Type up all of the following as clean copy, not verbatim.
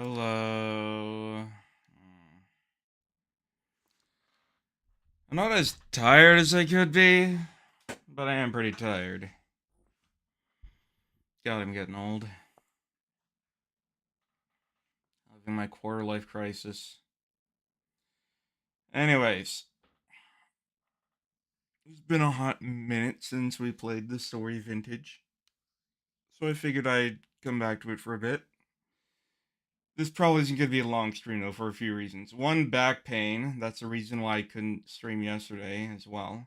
Hello. I'm not as tired as I could be, but I am pretty tired. God, I'm getting old. Having my quarter life crisis. Anyways, it's been a hot minute since we played the story Vintage, so I figured I'd come back to it for a bit. This probably isn't going to be a long stream though for a few reasons. One, back pain. That's the reason why I couldn't stream yesterday as well.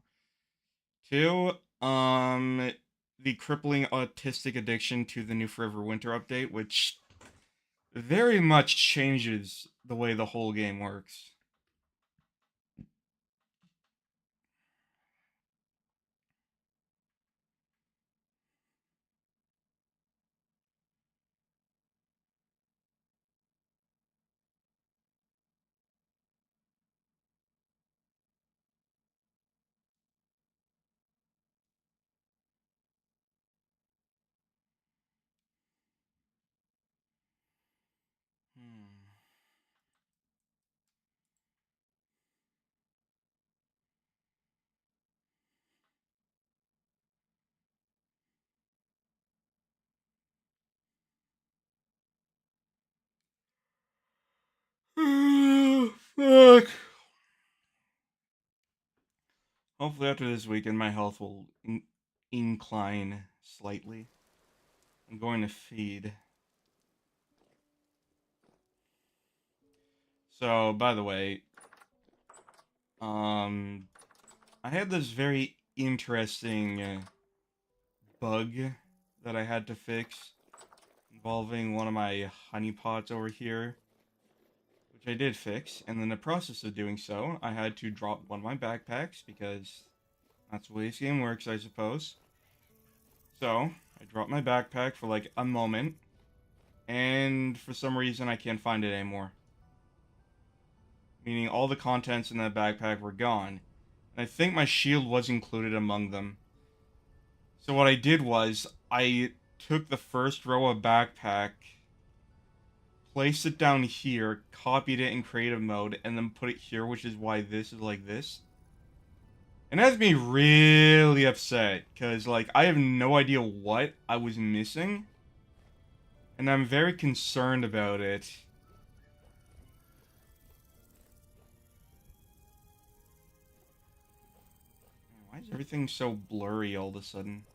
Two, the crippling autistic addiction to the new Forever Winter update, which very much changes the way the whole game works. Fuck. Hopefully, after this weekend, my health will incline slightly. I'm going to feed. So, by the way, um, I had this very interesting bug that I had to fix involving one of my honeypots over here, which I did fix, and in the process of doing so, I had to drop one of my backpacks because that's the way this game works, I suppose. So, I dropped my backpack for like a moment, and for some reason I can't find it anymore. Meaning all the contents in that backpack were gone. And I think my shield was included among them. So what I did was, I took the first row of backpack, placed it down here, copied it in creative mode, and then put it here, which is why this is like this. And that has me really upset, because, like, I have no idea what I was missing. And I'm very concerned about it. Why is everything so blurry all of a sudden?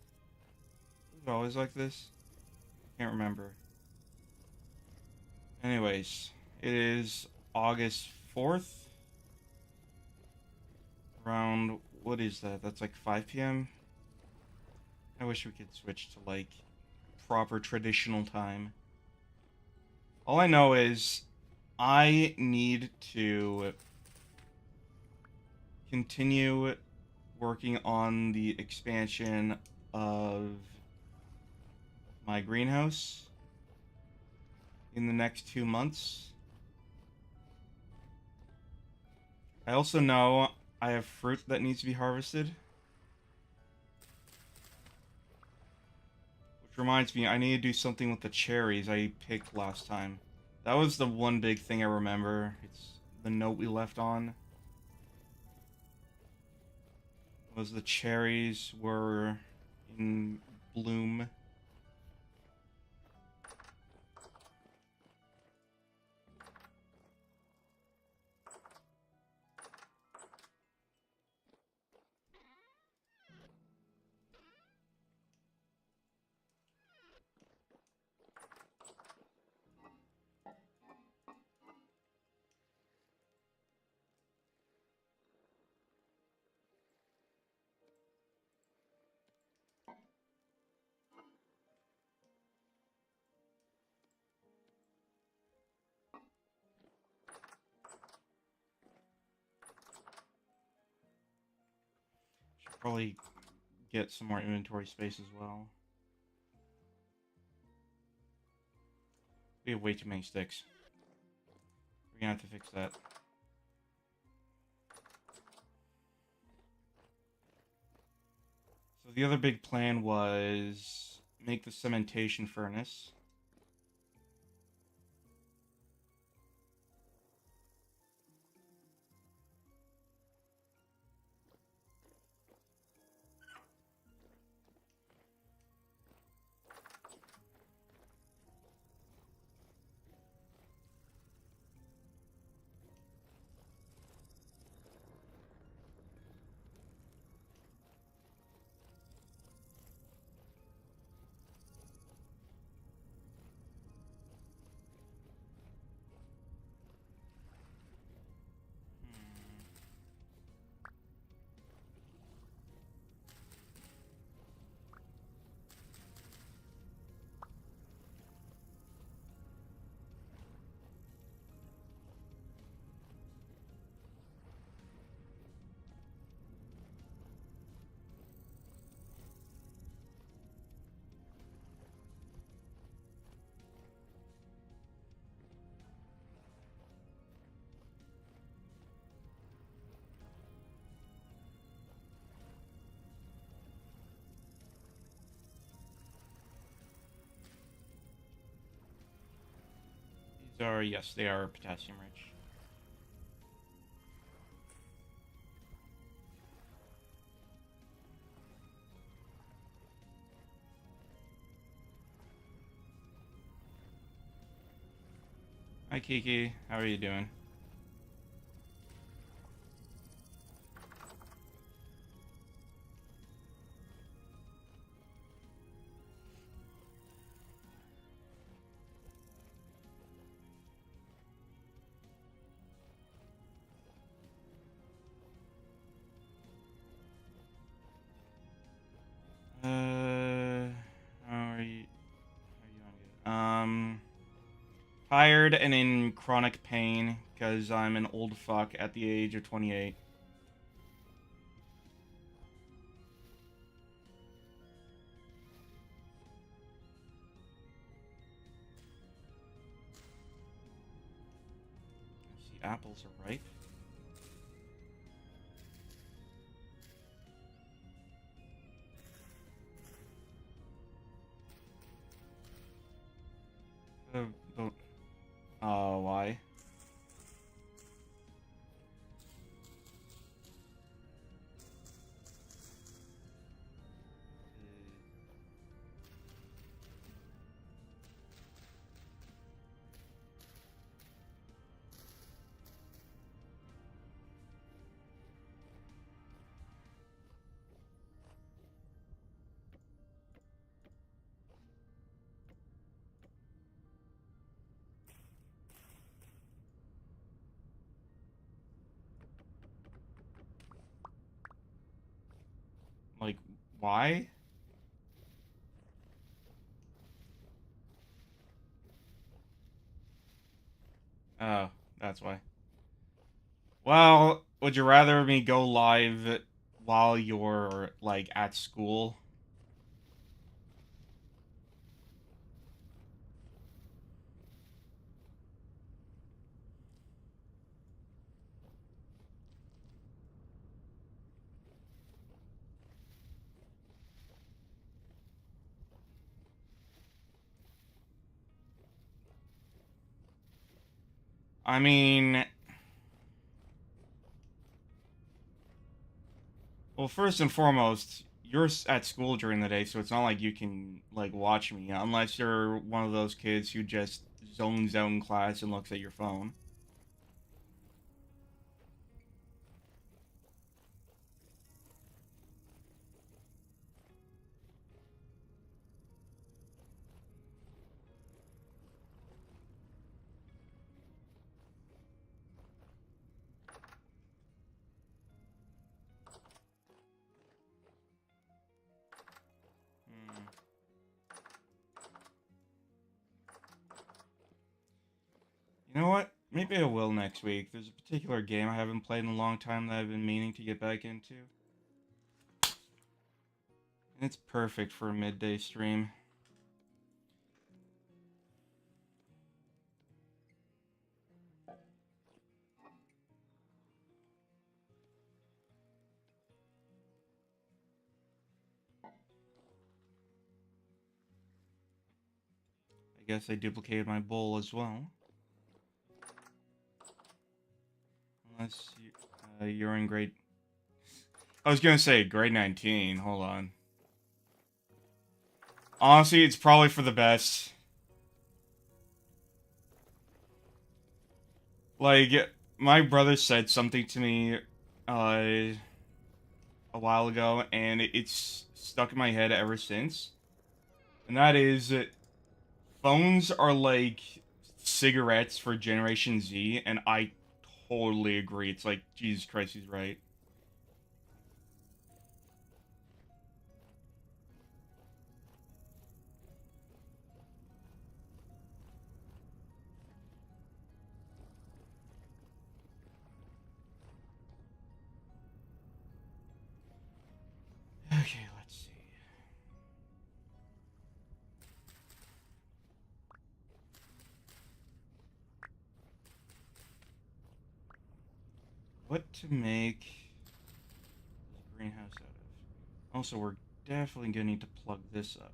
Is it always like this? Can't remember. Anyways, it is August 4th. Around, what is that? That's like 5 p.m.? I wish we could switch to, like, proper traditional time. All I know is I need to continue working on the expansion of my greenhouse in the next 2 months. I also know I have fruit that needs to be harvested. Which reminds me, I need to do something with the cherries I picked last time. That was the one big thing I remember. It's the note we left on. Was the cherries were in bloom. Should probably get some more inventory space as well. We have way too many sticks. We're gonna have to fix that. So the other big plan was make the cementation furnace. So, yes, they are potassium rich. Hi, Kiki. How are you doing? How are you? Tired and in chronic pain because I'm an old fuck at the age of 28. I see apples are ripe. Uh, the, why? Like, why? Oh, that's why. Well, would you rather me go live while you're, like, at school? I mean, well, first and foremost, you're at school during the day, so it's not like you can, like, watch me, unless you're one of those kids who just zones out in class and looks at your phone. Hmm. You know what? Maybe I will next week. There's a particular game I haven't played in a long time that I've been meaning to get back into. And it's perfect for a midday stream. I guess I duplicated my bowl as well. Unless you're in grade... I was gonna say grade 19. Hold on. Honestly, it's probably for the best. Like, my brother said something to me a while ago, and it's stuck in my head ever since. And that is, phones are like cigarettes for Generation Z, and I totally agree. It's like, Jesus Christ, he's right. Okay, let's see. What to make this greenhouse out of? Also, we're definitely gonna need to plug this up.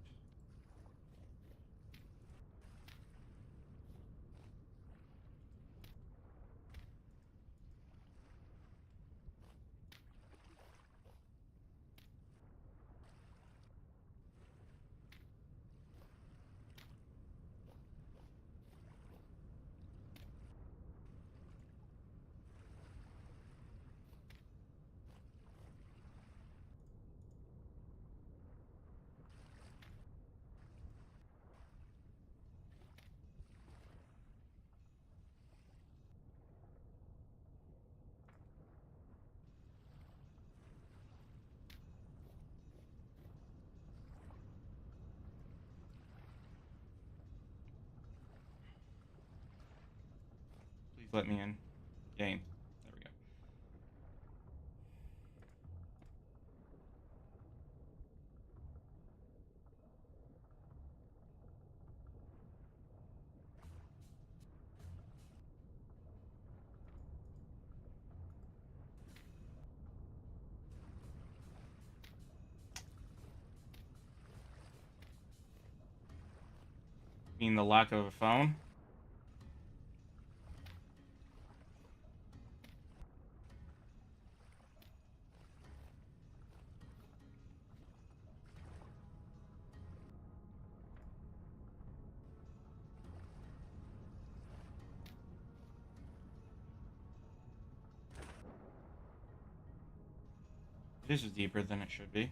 let me in. Game. There we go. Mean the lack of a phone? This is deeper than it should be.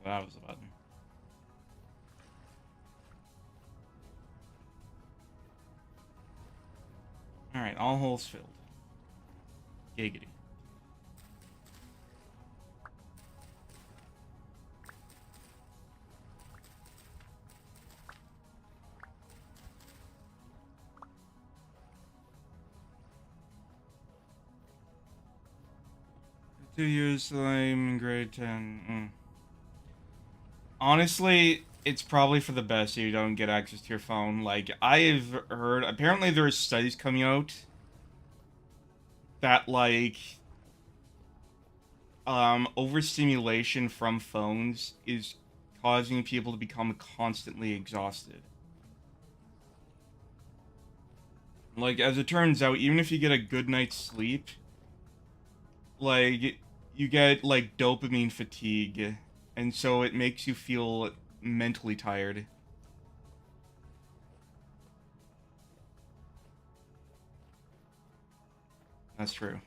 That was the button. Alright, all holes filled. Giggity. For 2 years, slime in grade 10. Honestly, it's probably for the best you don't get access to your phone. Like, I've heard, apparently there's studies coming out that, like, overstimulation from phones is causing people to become constantly exhausted. Like, as it turns out, even if you get a good night's sleep, like, you get, like, dopamine fatigue, and so it makes you feel mentally tired. That's true.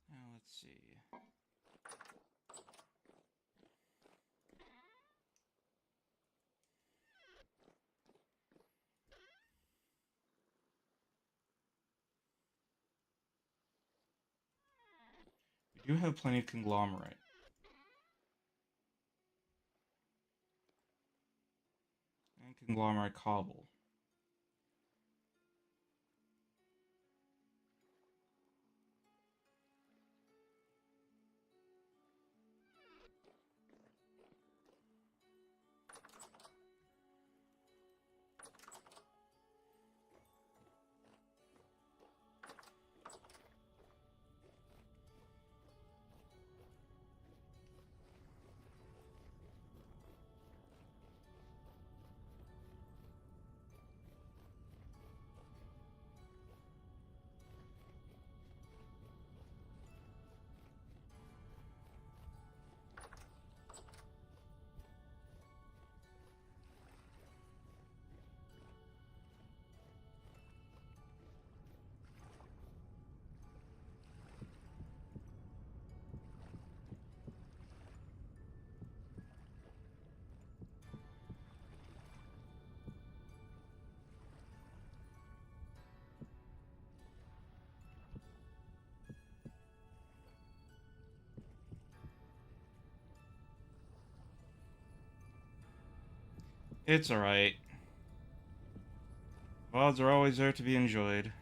Now, let's see. You have plenty of conglomerate. And conglomerate cobble. It's alright. VODs are always there to be enjoyed.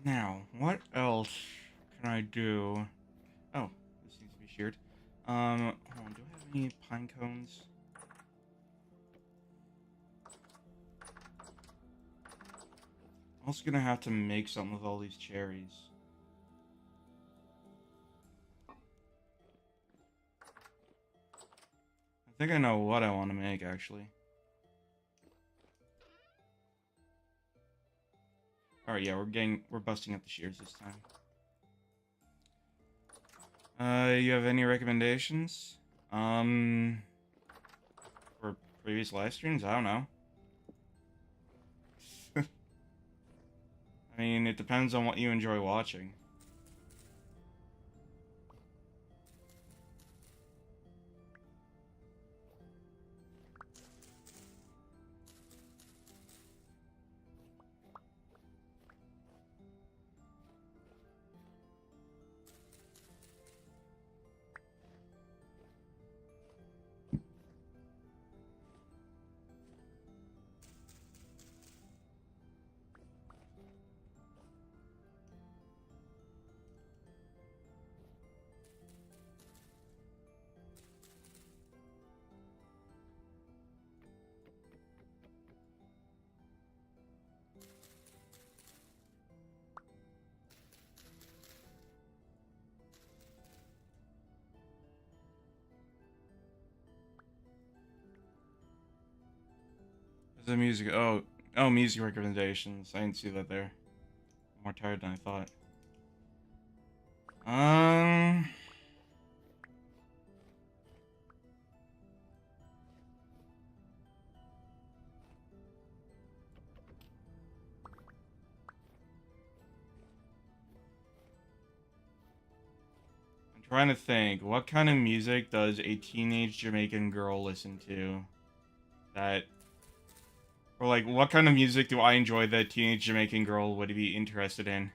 Now, what else can I do? Oh, this needs to be sheared. Hold on, do I have any pine cones? I'm also gonna have to make something with all these cherries. I think I know what I want to make, actually. Alright, yeah, we're busting up the shears this time. You have any recommendations? For previous live streams? I don't know. I mean, it depends on what you enjoy watching. The music. Oh, music recommendations. I didn't see that there. I'm more tired than I thought. Um, I'm trying to think. What kind of music does a teenage Jamaican girl listen to? Or like, what kind of music do I enjoy that a teenage Jamaican girl would be interested in?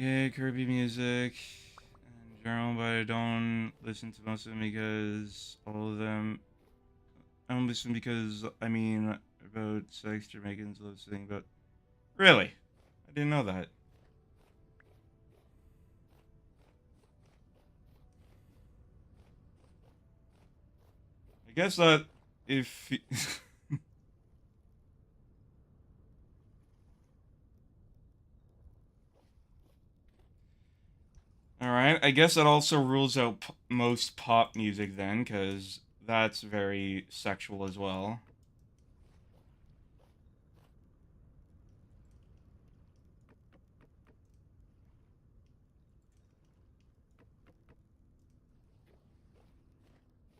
yeah, Kirby music in general, but I don't listen to most of them because all of them. I don't listen because I mean about sex Jamaicans love singing, but really, I didn't know that. I guess that if all right, I guess that also rules out most pop music then, because that's very sexual as well.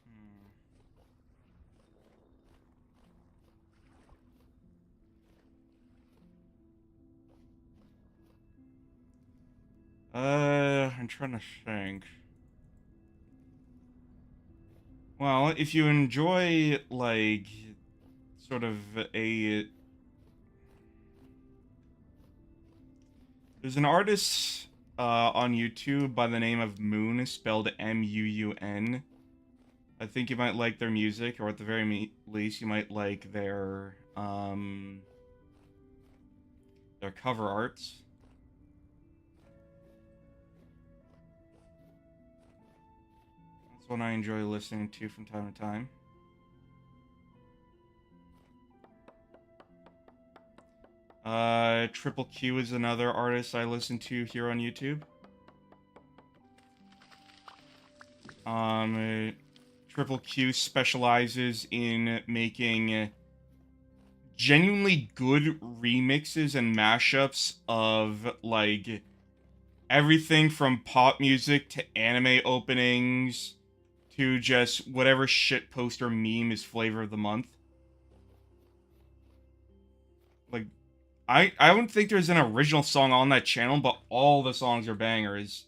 Hmm. I'm trying to think. Well, if you enjoy like sort of a there's an artist on YouTube by the name of Moon, spelled Muun. I think you might like their music, or at the very least, you might like their cover arts. That's one I enjoy listening to from time to time. Triple Q is another artist I listen to here on YouTube. Um, Triple Q specializes in making genuinely good remixes and mashups of like everything from pop music to anime openings to just whatever shit poster meme is flavor of the month. Like I don't think there's an original song on that channel, but all the songs are bangers.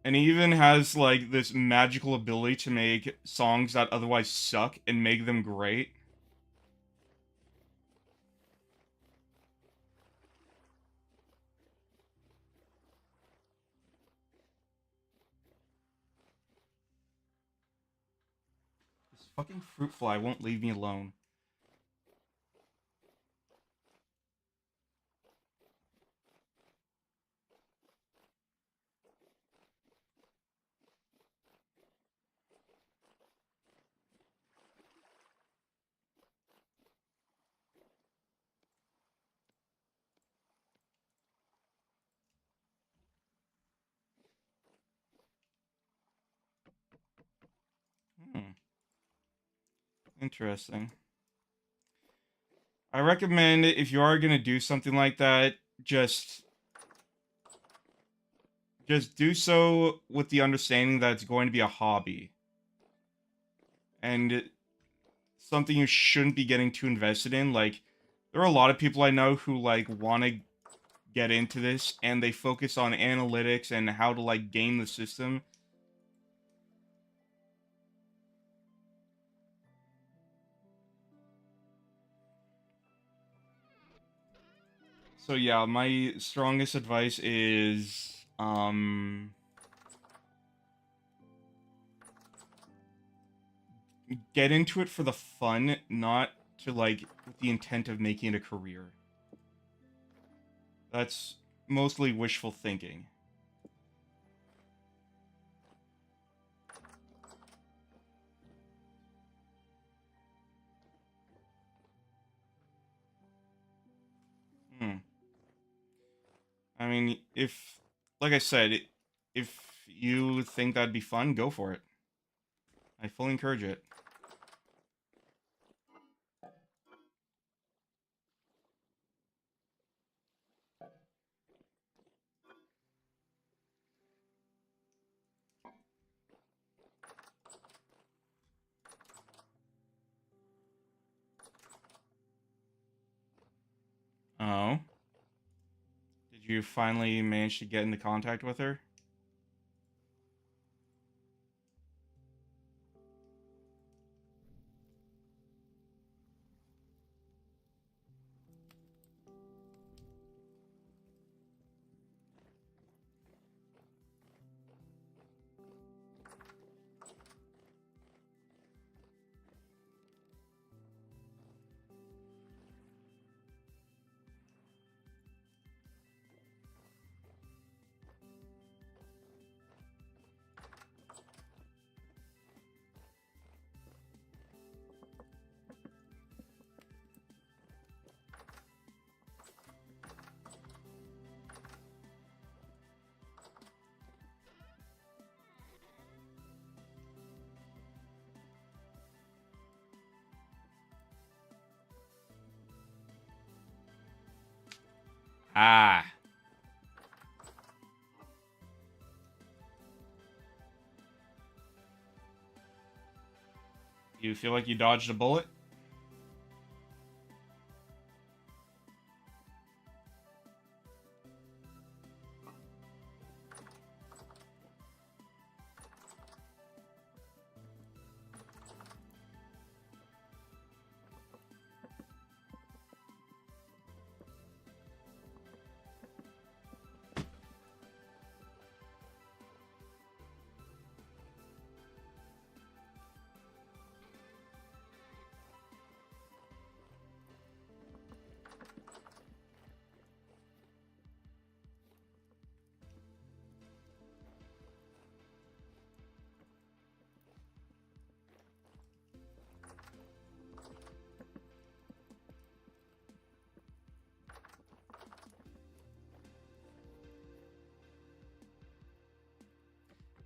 And he even has like this magical ability to make songs that otherwise suck and make them great. This fucking fruit fly won't leave me alone. Hmm, interesting. I recommend if you are gonna do something like that, just do so with the understanding that it's going to be a hobby and something you shouldn't be getting too invested in. Like, there are a lot of people I know who like want to get into this and they focus on analytics and how to like game the system. So yeah, my strongest advice is get into it for the fun, not to like with the intent of making it a career. That's mostly wishful thinking. Hmm. I mean, if like I said, if you think that'd be fun, go for it. I fully encourage it. Oh, did you finally manage to get into contact with her? Ah. You feel like you dodged a bullet?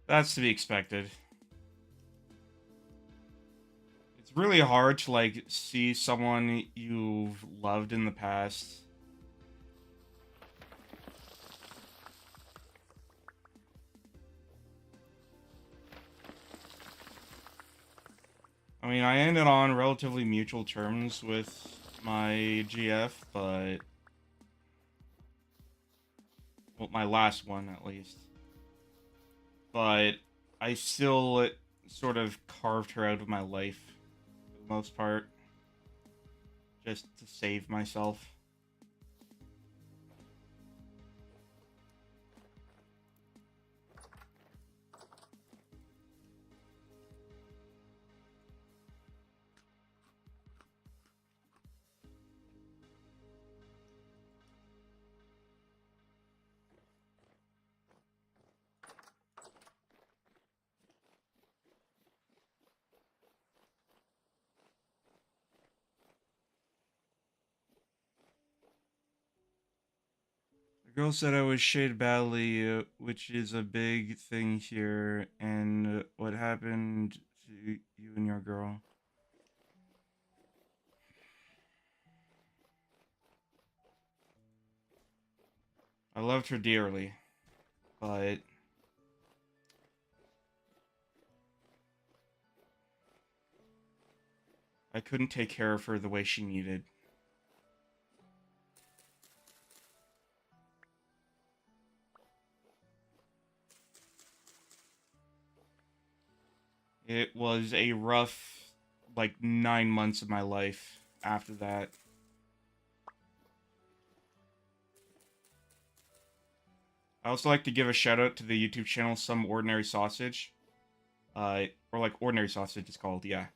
That's to be expected. It's really hard to, like, see someone you've loved in the past. I mean, I ended on relatively mutual terms with my GF, but... Well, my last one, at least. But I still sort of carved her out of my life, for the most part. Just to save myself. The girl said I was shaded badly, which is a big thing here. And what happened to you and your girl? I loved her dearly, but I couldn't take care of her the way she needed. It was a rough, like, 9 months of my life after that. I also like to give a shout out to the YouTube channel Some Ordinary Sausage. Or like Ordinary Sausage it's called, yeah.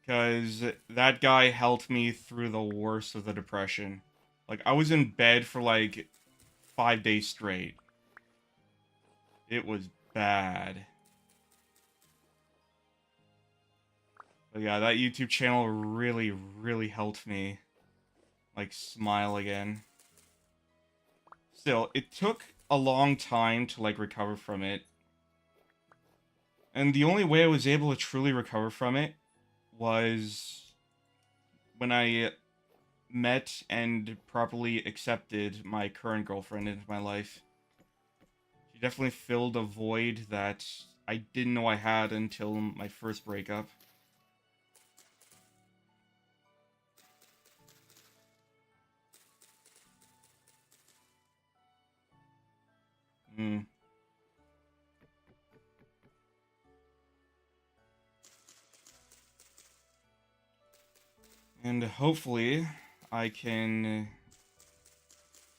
Because that guy helped me through the worst of the depression. Like, I was in bed for like 5 days straight. It was bad. But yeah, that YouTube channel really, really helped me, like, smile again. Still, it took a long time to, like, recover from it. And the only way I was able to truly recover from it was when I met and properly accepted my current girlfriend into my life. She definitely filled a void that I didn't know I had until my first breakup. Hmm. And hopefully, I can,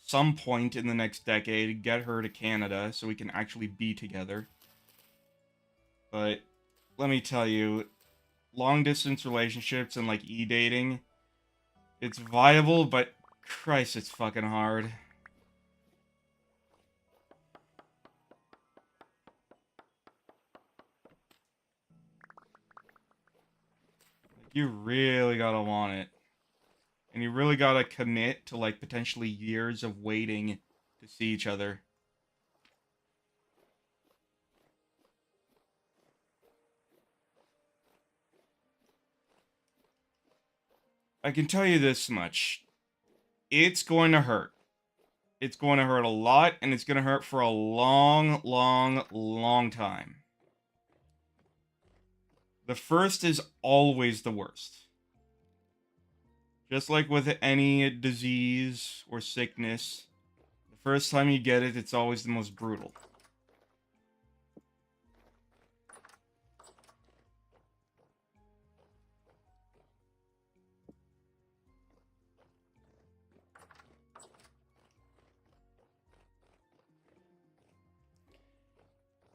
some point in the next decade, get her to Canada so we can actually be together. But let me tell you, long distance relationships and, like, e-dating, it's viable, but Christ, it's fucking hard. You really gotta want it. And you really gotta commit to, like, potentially years of waiting to see each other. I can tell you this much. It's going to hurt. it's going to hurt a lot, and it's going to hurt for a long, long, long time. The first is always the worst. Just like with any disease or sickness, the first time you get it, it's always the most brutal.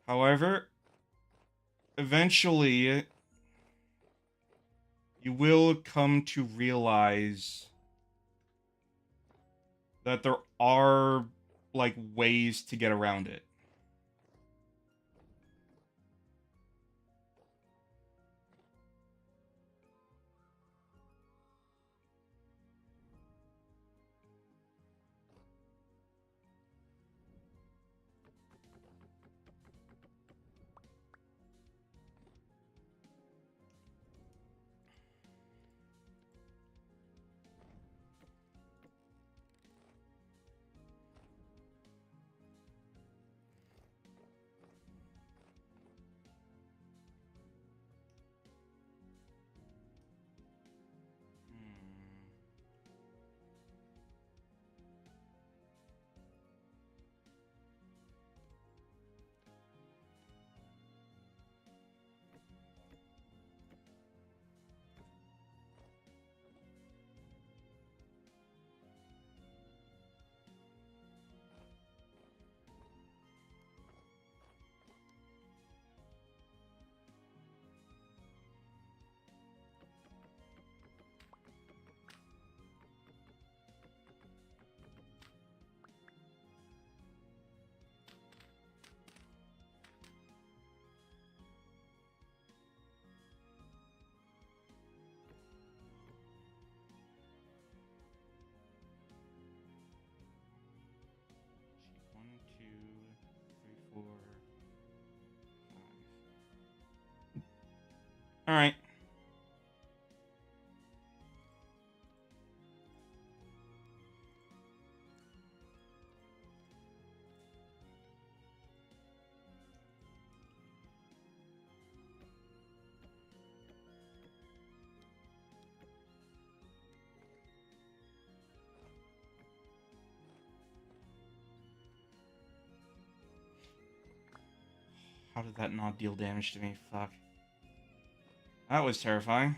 However, eventually, you will come to realize that there are, like, ways to get around it. One, two, three, four, five. All right. How did that not deal damage to me? Fuck. That was terrifying.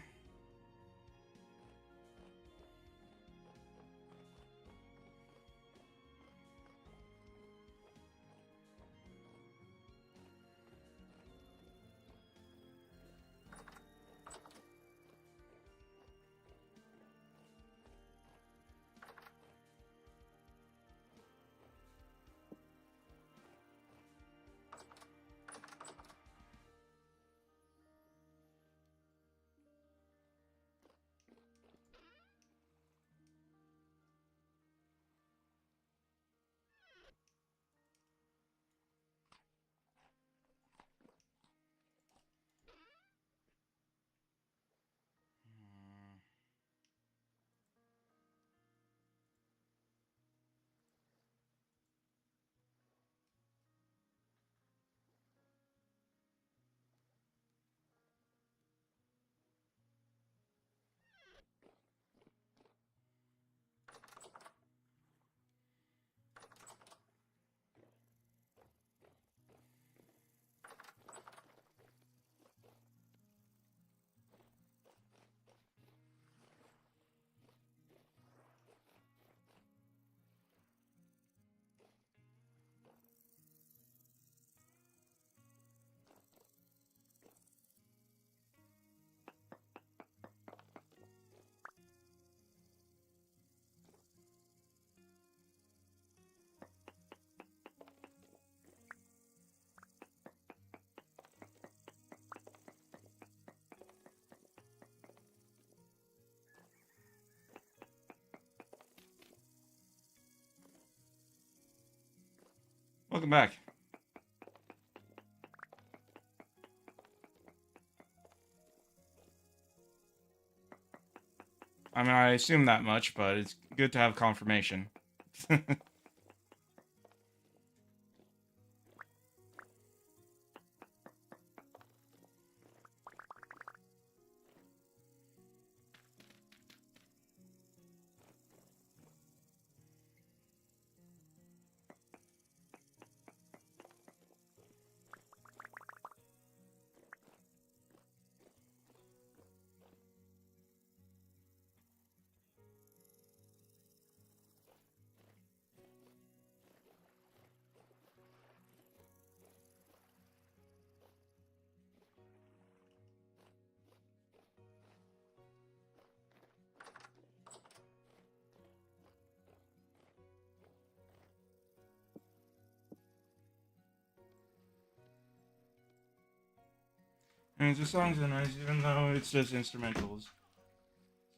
Welcome back. I mean, I assume that much, but it's good to have confirmation. And the songs are nice, even though it's just instrumentals.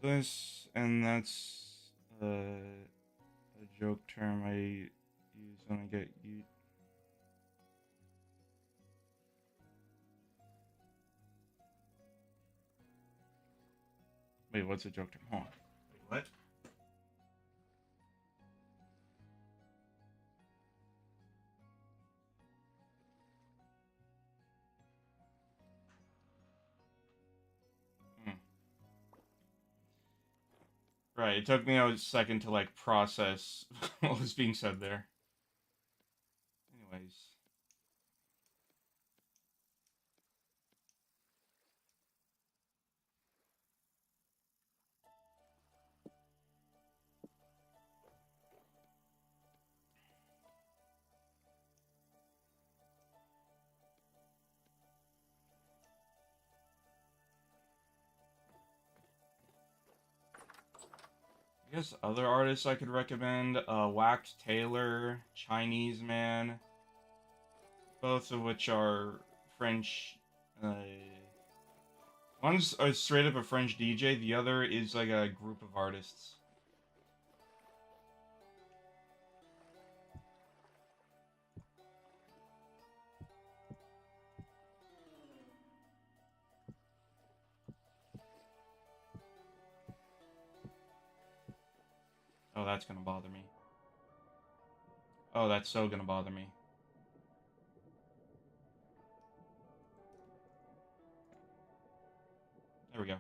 So this, and that's a joke term I use when I get you. Wait, what's a joke term? Hold on. Wait, what? Hmm. Right, it took me a second to like process what was being said there. Anyways. I guess other artists I could recommend, Wax Taylor, Chinese Man, both of which are French. Uh, one's straight up a French DJ, the other is like a group of artists. Oh, that's gonna bother me. Oh, that's so gonna bother me. There we go.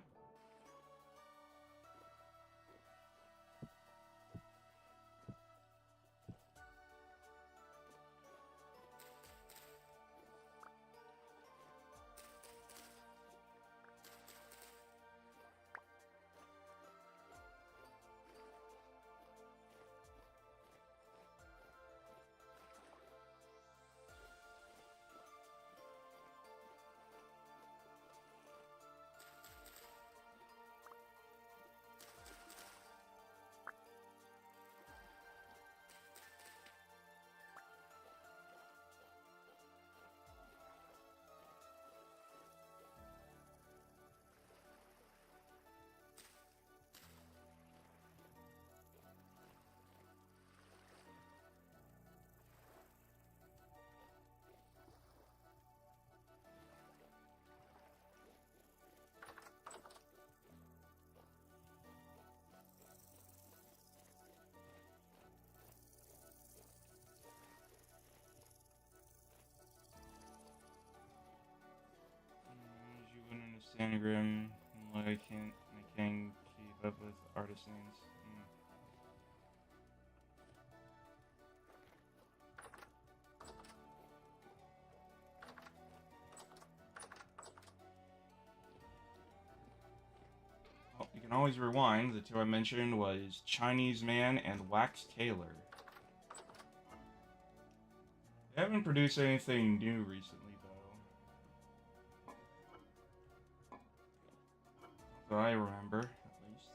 You wouldn't understand Grim. Like I can't keep up with artist names. Well, you can always rewind. The two I mentioned was Chinese Man and Wax Taylor. They haven't produced anything new recently, though. That I remember, at least.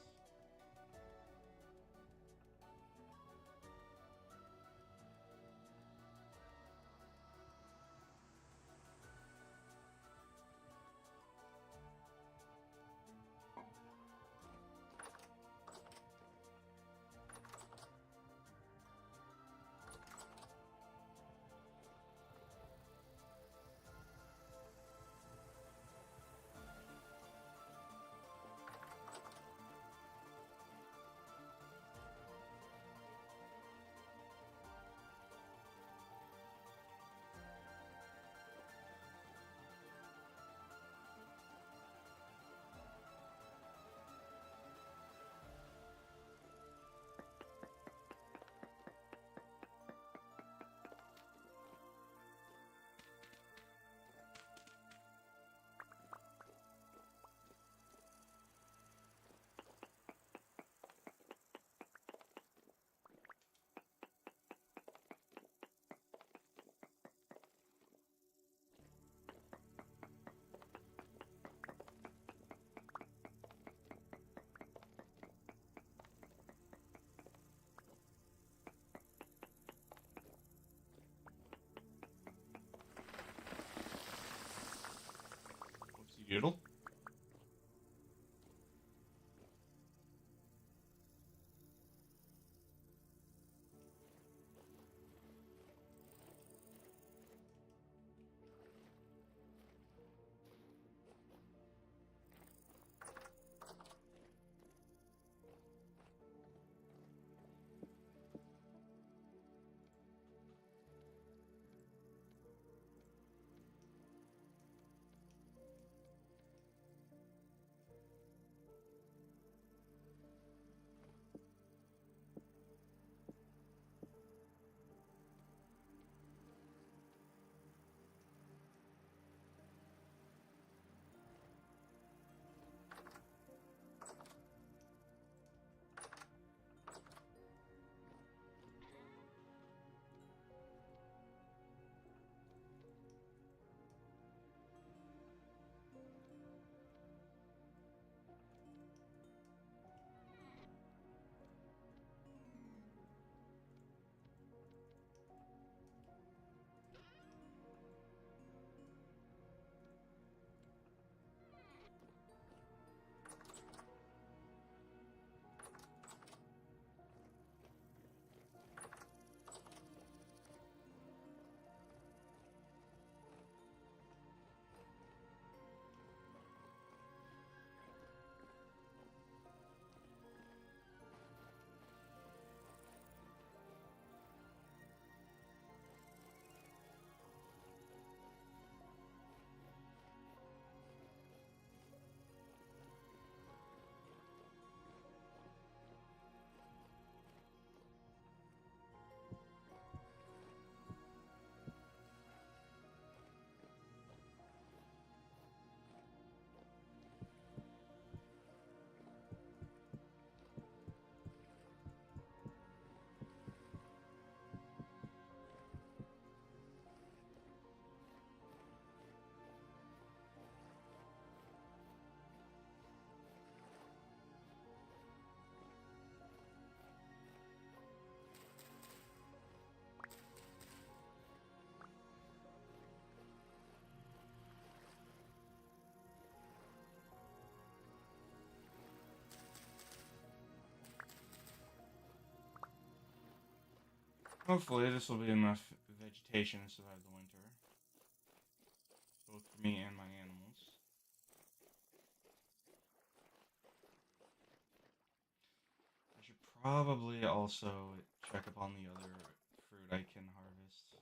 Doodle? Hopefully this will be enough vegetation to survive the winter. Both for me and my animals. I should probably also check up on the other fruit I can harvest.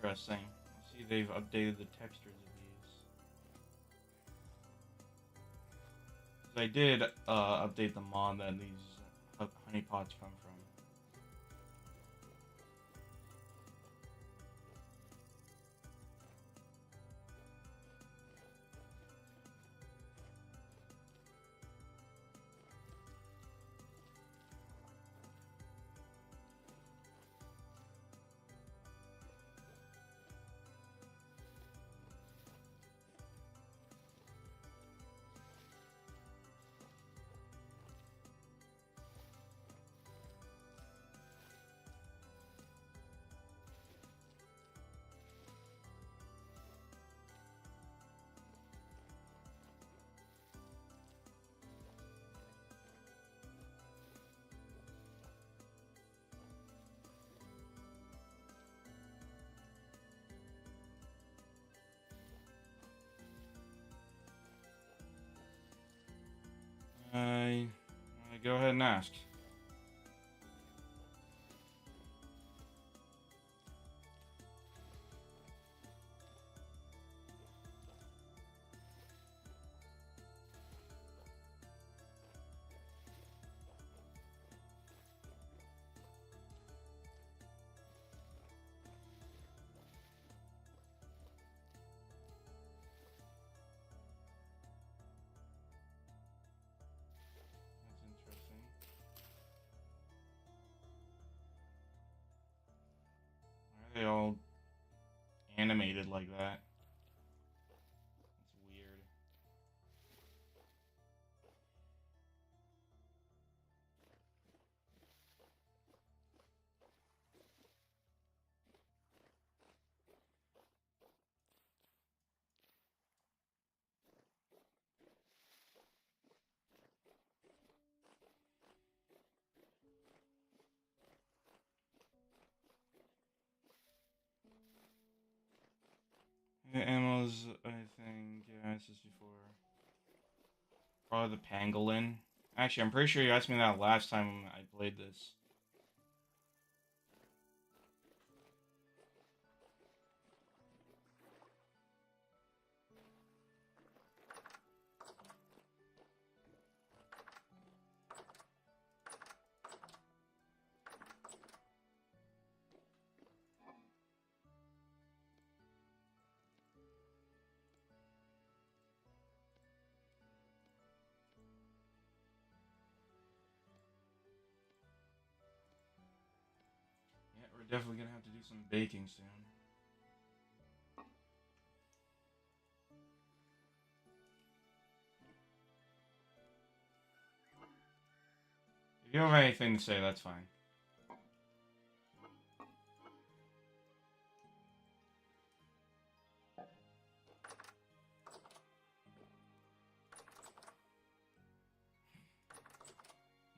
Interesting. I see they've updated the textures of these. 'Cause I did update the mod that these honey pots come from. go ahead and ask. That's interesting. Why are they all animated like that? That's weird. The ammos, I think, yeah, this is before. Probably the pangolin. Actually, I'm pretty sure you asked me that last time I played this. Yeah, we're definitely gonna have to do some baking soon. If you don't have anything to say, that's fine.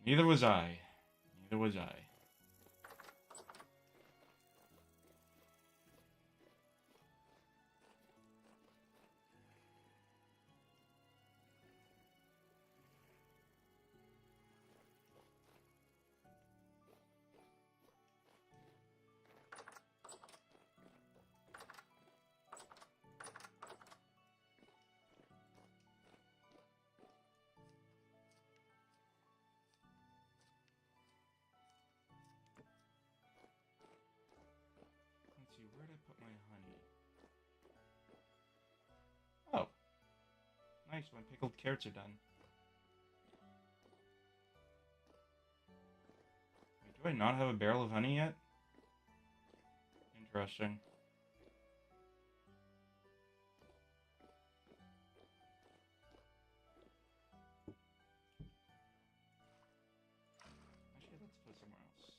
Neither was I. Neither was I. Let's see, where did I put my honey? Oh, nice. My pickled carrots are done. Wait, do I not have a barrel of honey yet? Interesting. Actually, let's put it somewhere else.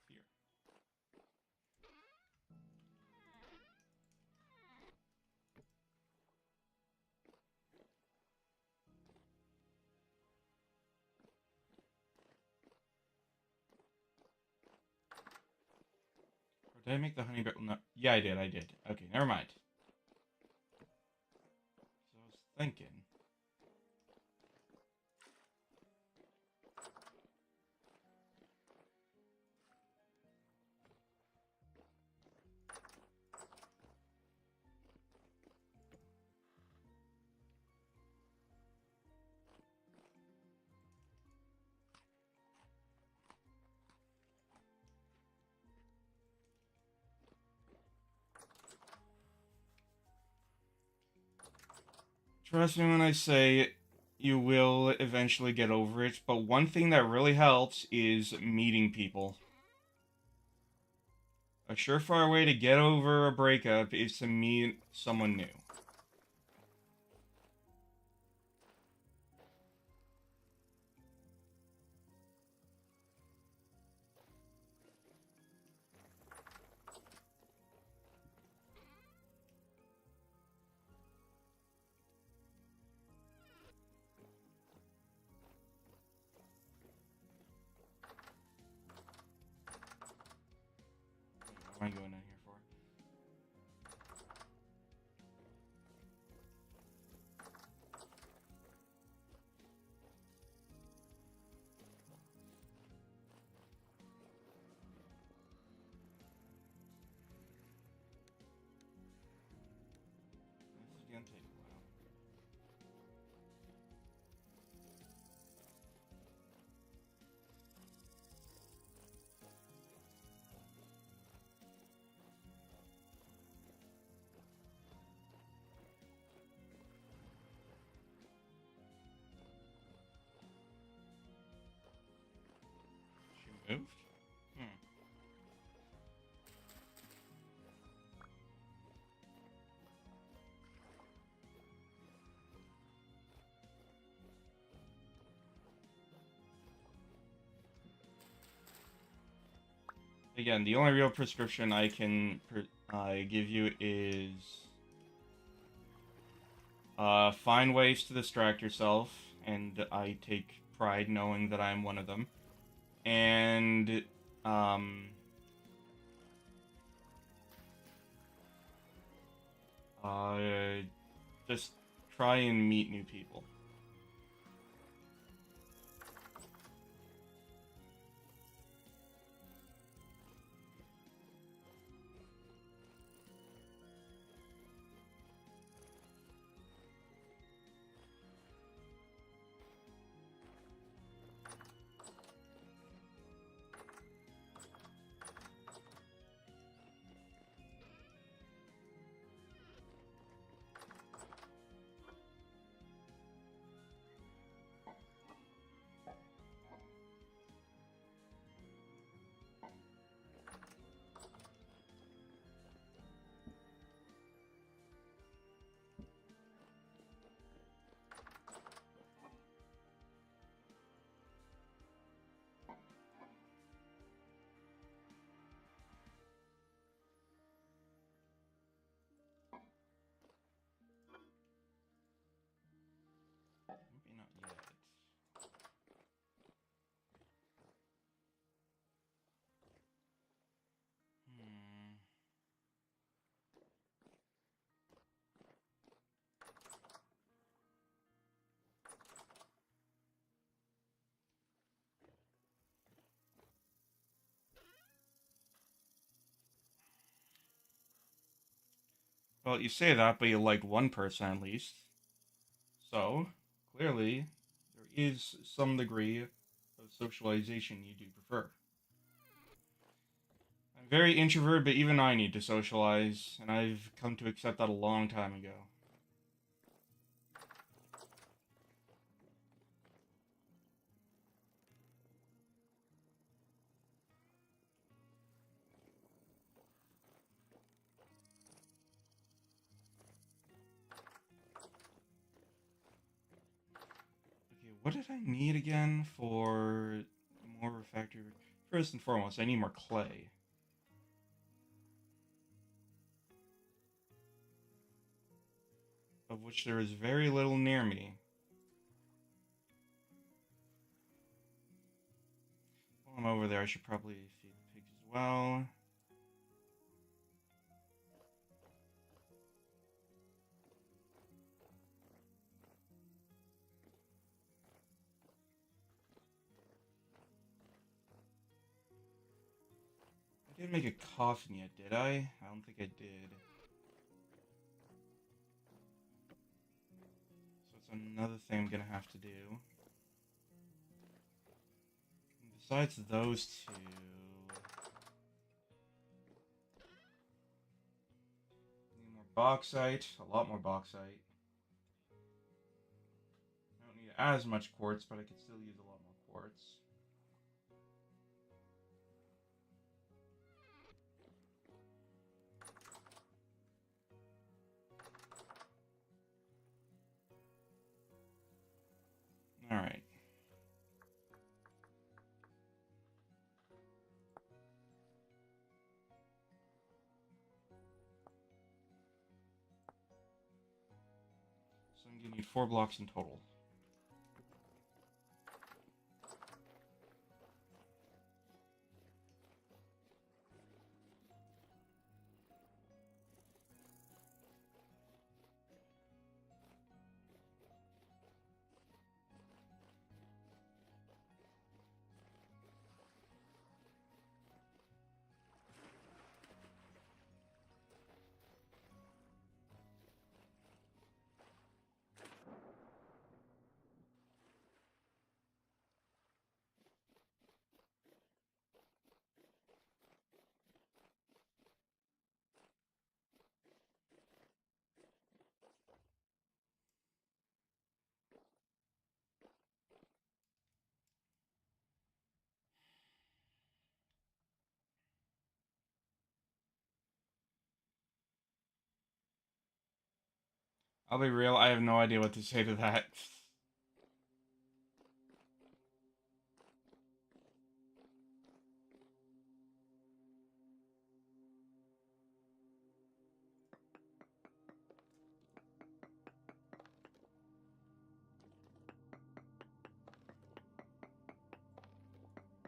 Here. Or did I make the honey barrel? No. Yeah, I did. I did. Okay, never mind. So I was thinking. Trust me when I say you will eventually get over it, but one thing that really helps is meeting people. A surefire way to get over a breakup is to meet someone new. What am I going in here for? gonna take a while. She moved? Hmm. Again, the only real prescription I can give you is find ways to distract yourself, and I take pride knowing that I'm one of them. And um, uh, just try and meet new people. Maybe not yet. Hmm. Well, you say that, but you like one person at least. So, clearly, there is some degree of socialization you do prefer. I'm very introverted, but even I need to socialize, and I've come to accept that a long time ago. Okay, what did I need again for more refractory? First and foremost, I need more clay, of which there is very little near me. While I'm over there, I should probably feed the pigs as well. I didn't make a coffin yet, did I? I don't think I did. So it's another thing I'm gonna have to do. And besides those two, need more bauxite, a lot more bauxite. I don't need as much quartz, but I could still use a lot more quartz. Alright. So I'm gonna need 4 blocks in total. I'll be real, I have no idea what to say to that.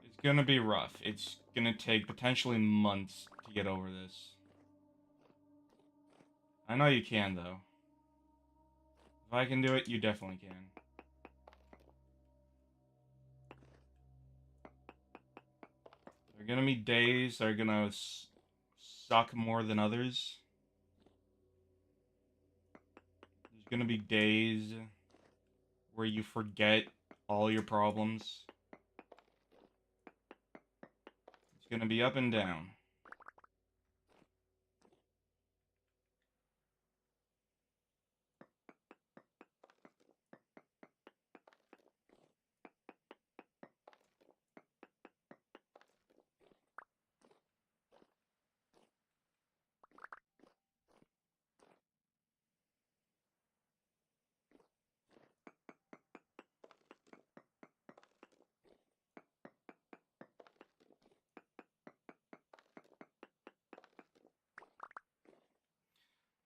It's gonna be rough. It's gonna take potentially months to get over this. I know you can, though. If I can do it, you definitely can. There are gonna be days that are gonna suck more than others. There's gonna be days where you forget all your problems. It's gonna be up and down.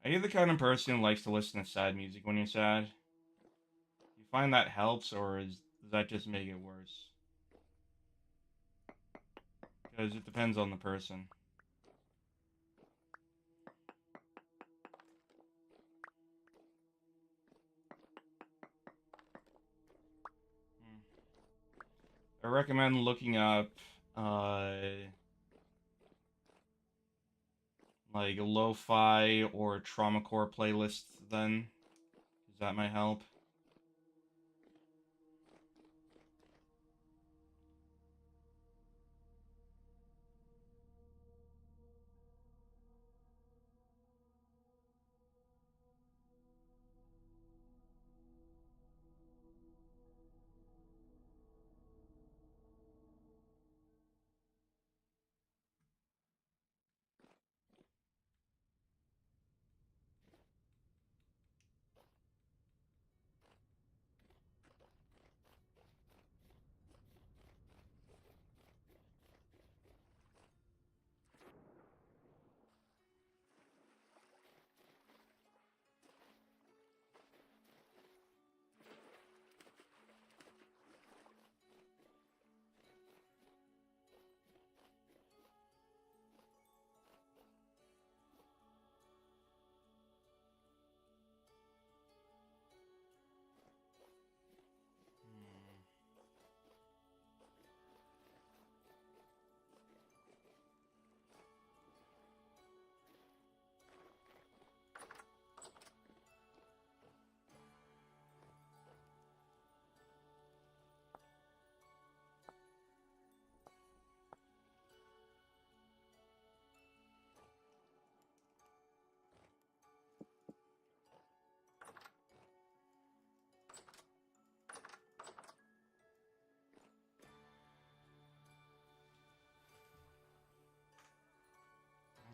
Are you the kind of person who likes to listen to sad music when you're sad? Do you find that helps, or does that just make it worse? Because it depends on the person. I recommend looking up, uh, like lo-fi or traumacore playlists then, because that might help.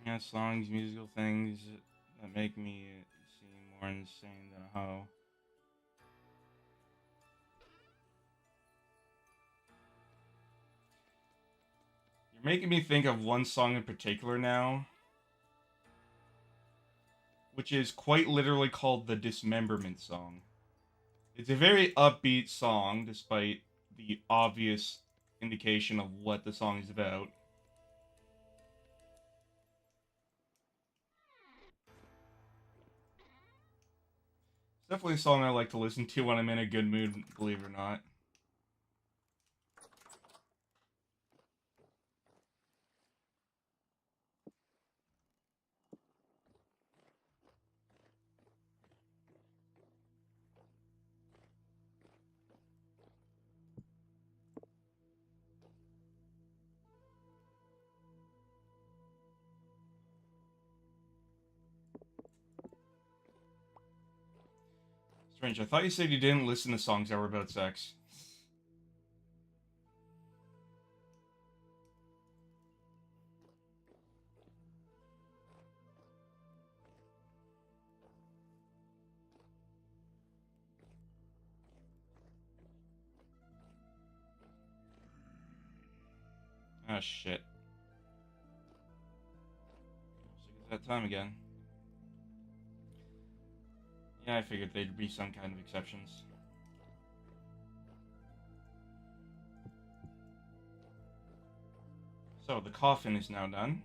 Yeah, songs, musical things that make me seem more insane than a hoe. You're making me think of one song in particular now, which is quite literally called the Dismemberment Song. It's a very upbeat song, despite the obvious indication of what the song is about. It's definitely a song I like to listen to when I'm in a good mood, believe it or not. Strange, I thought you said you didn't listen to songs that were about sex. Ah, shit. So it's that time again. Yeah, I figured there'd be some kind of exceptions. So, the coffin is now done.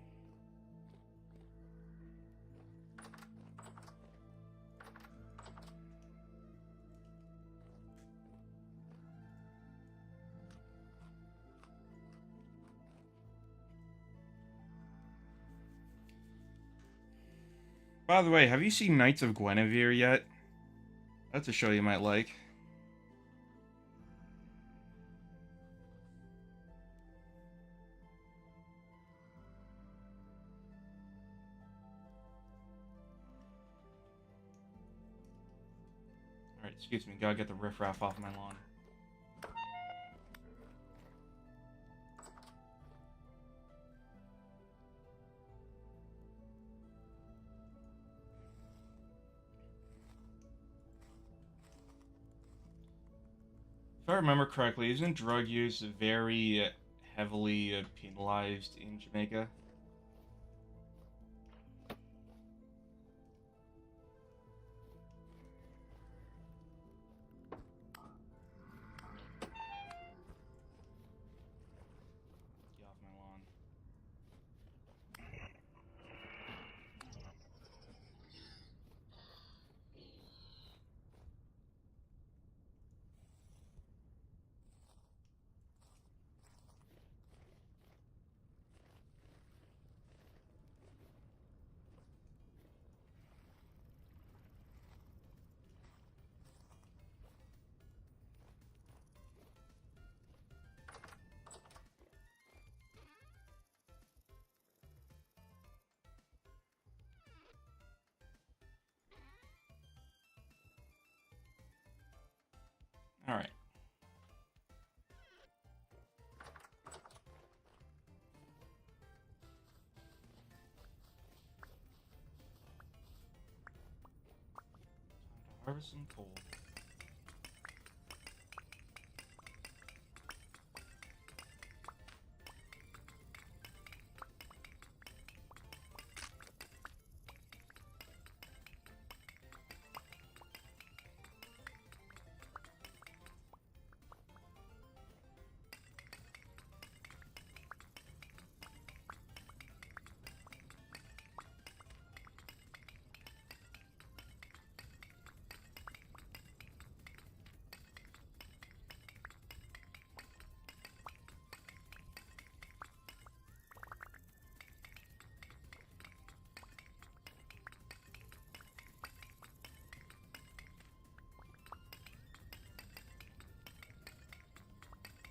By the way, have you seen Knights of Guinevere yet? That's a show you might like. Alright, excuse me, gotta get the riffraff off my lawn. If I remember correctly, isn't drug use very heavily penalized in Jamaica? Get off my lawn. Alright. Time to harvest some coal.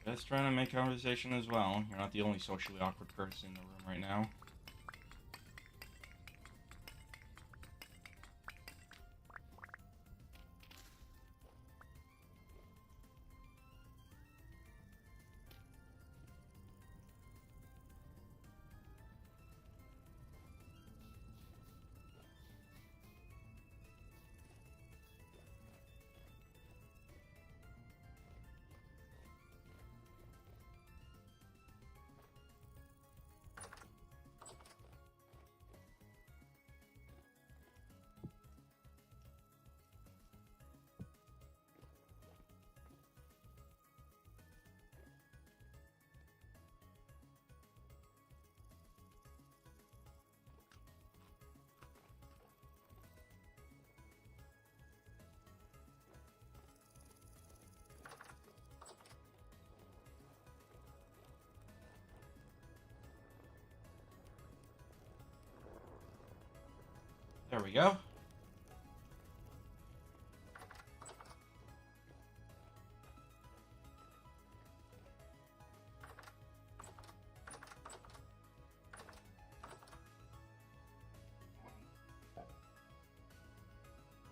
Just trying to make conversation as well. You're not the only socially awkward person in the room right now. There we go.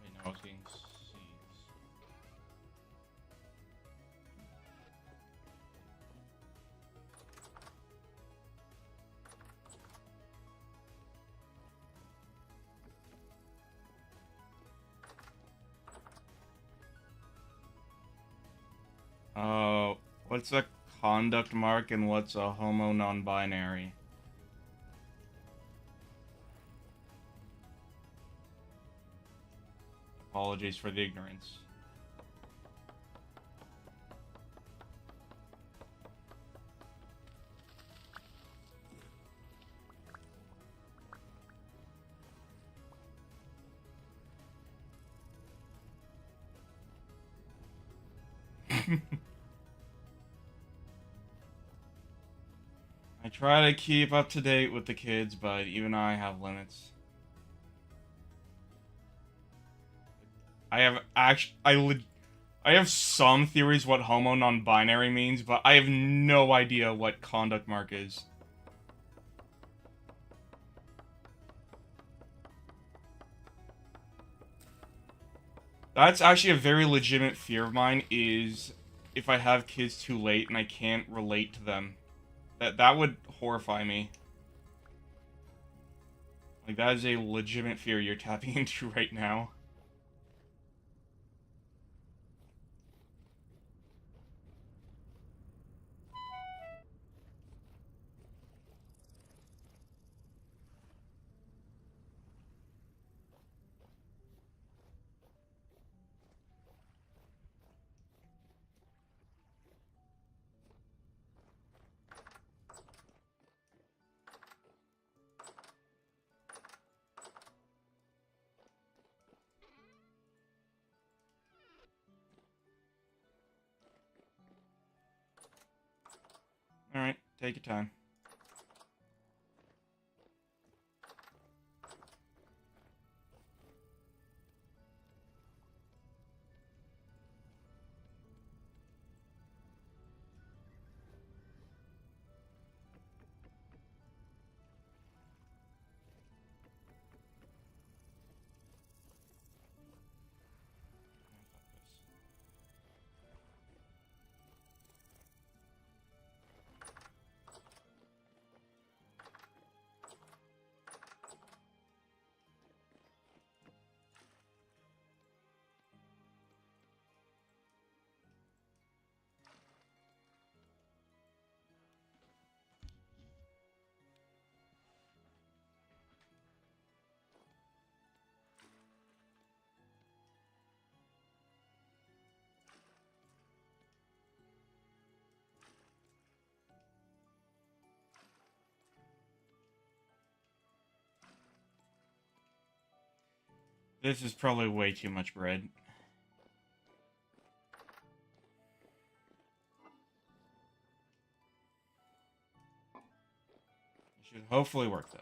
Wait, no, I was getting seeds. What's that conduct mark and what's a homo non-binary? Apologies for the ignorance. I try to keep up to date with the kids, but even I have limits. I have I have some theories what homo non-binary means, but I have no idea what conduct mark is. That's actually a very legitimate fear of mine, is if I have kids too late and I can't relate to them. That would horrify me. Like, that is a legitimate fear you're tapping into right now. Alright, take your time. This is probably way too much bread. It should hopefully work, though.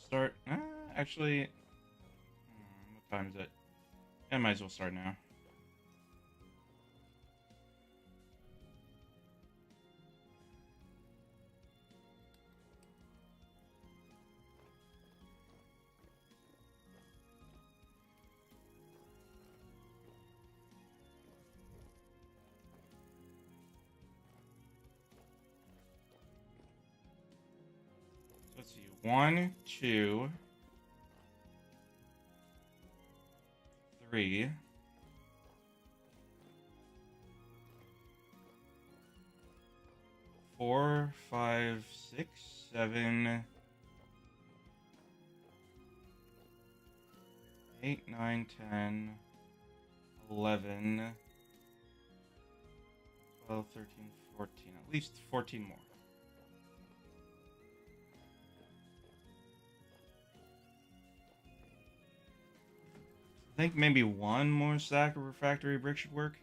Start. Actually, what time is it? I might as well start now. So let's see. 1, 2, 3, 4, 5, 6, 7, 8, 9, 10, 11, 12, 13, 14. At least 14 more. I think maybe one more stack of refractory brick should work.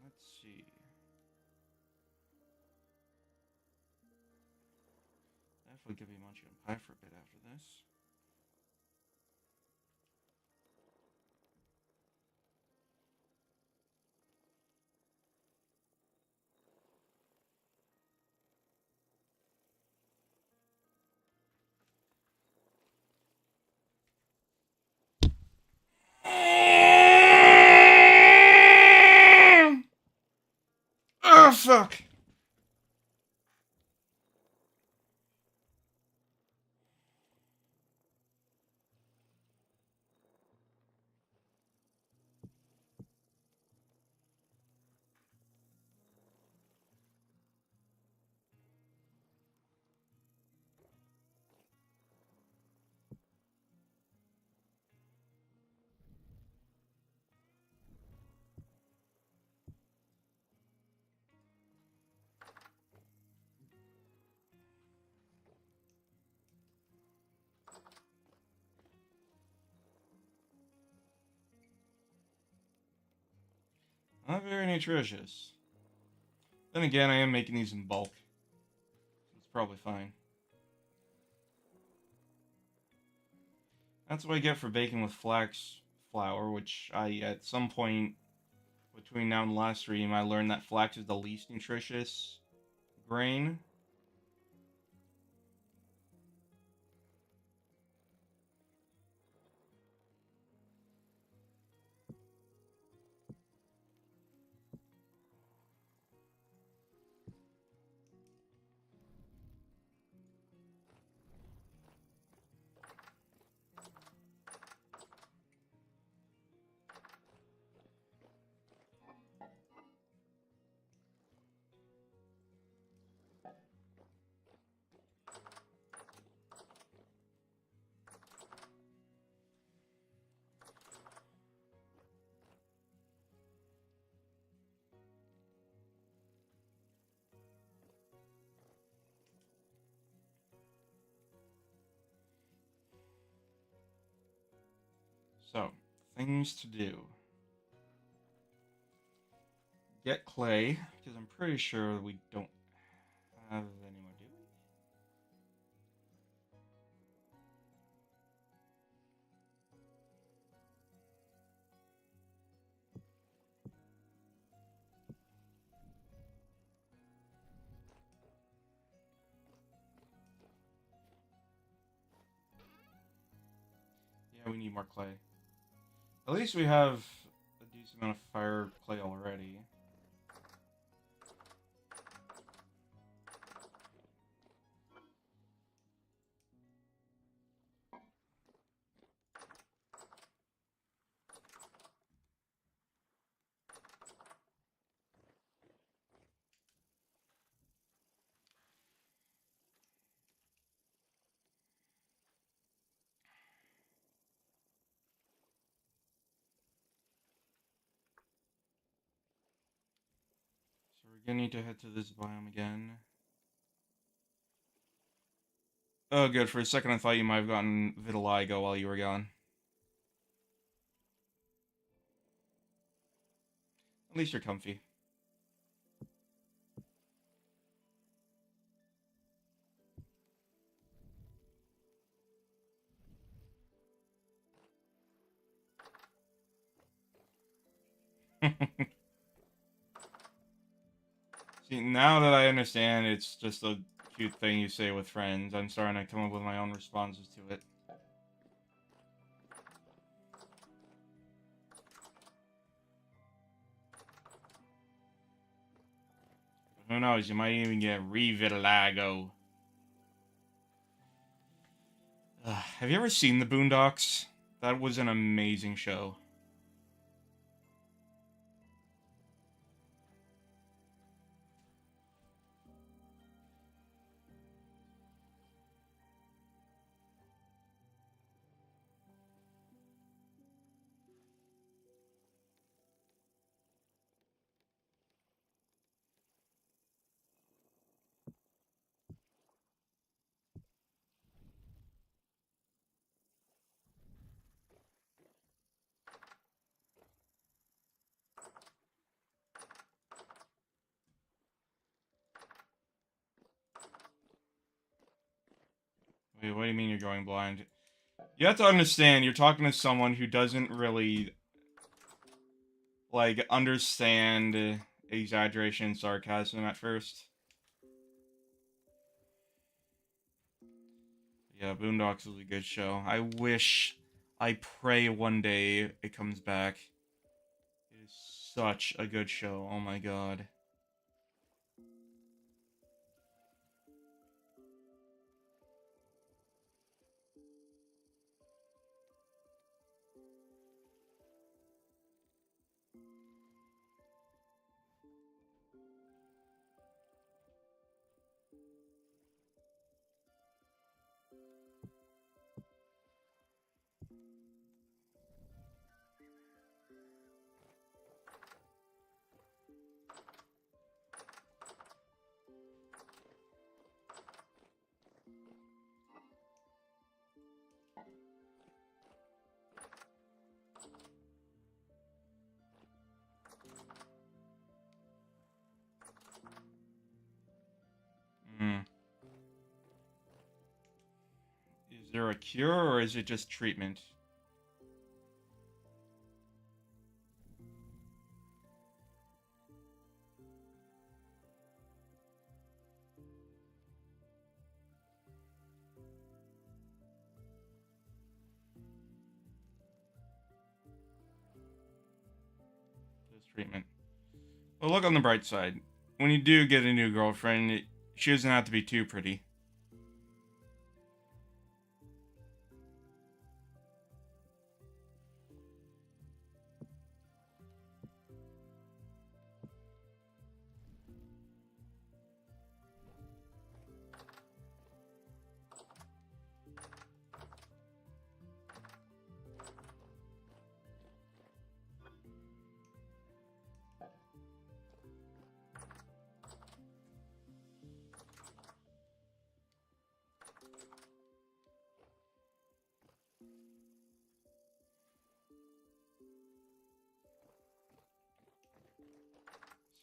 Let's see. Definitely could be munching on pie for a bit after this. Oh, fuck! Not very nutritious. Then again, I am making these in bulk. So it's probably fine. That's what I get for baking with flax flour, which at some point between now and the last stream, I learned that flax is the least nutritious grain. So, things to do. Get clay, because I'm pretty sure we don't have any more, do we? Yeah, we need more clay. At least we have a decent amount of fire clay already. we're gonna need to head to this biome again. Oh, good. For a second, I thought you might have gotten vitiligo while you were gone. At least you're comfy. See, now that I understand it's just a cute thing you say with friends, I'm starting to come up with my own responses to it. Who knows, you might even get re-vitiligo. Have you ever seen The Boondocks? That was an amazing show. Wait, what do you mean you're going blind? You have to understand, you're talking to someone who doesn't really, like, understand exaggeration and sarcasm at first. Yeah, Boondocks was a good show. I pray one day it comes back. It is such a good show, oh my god. Hmm. Is there a cure, or is it just treatment? Just treatment. Well, look on the bright side. When you do get a new girlfriend, she doesn't have to be too pretty.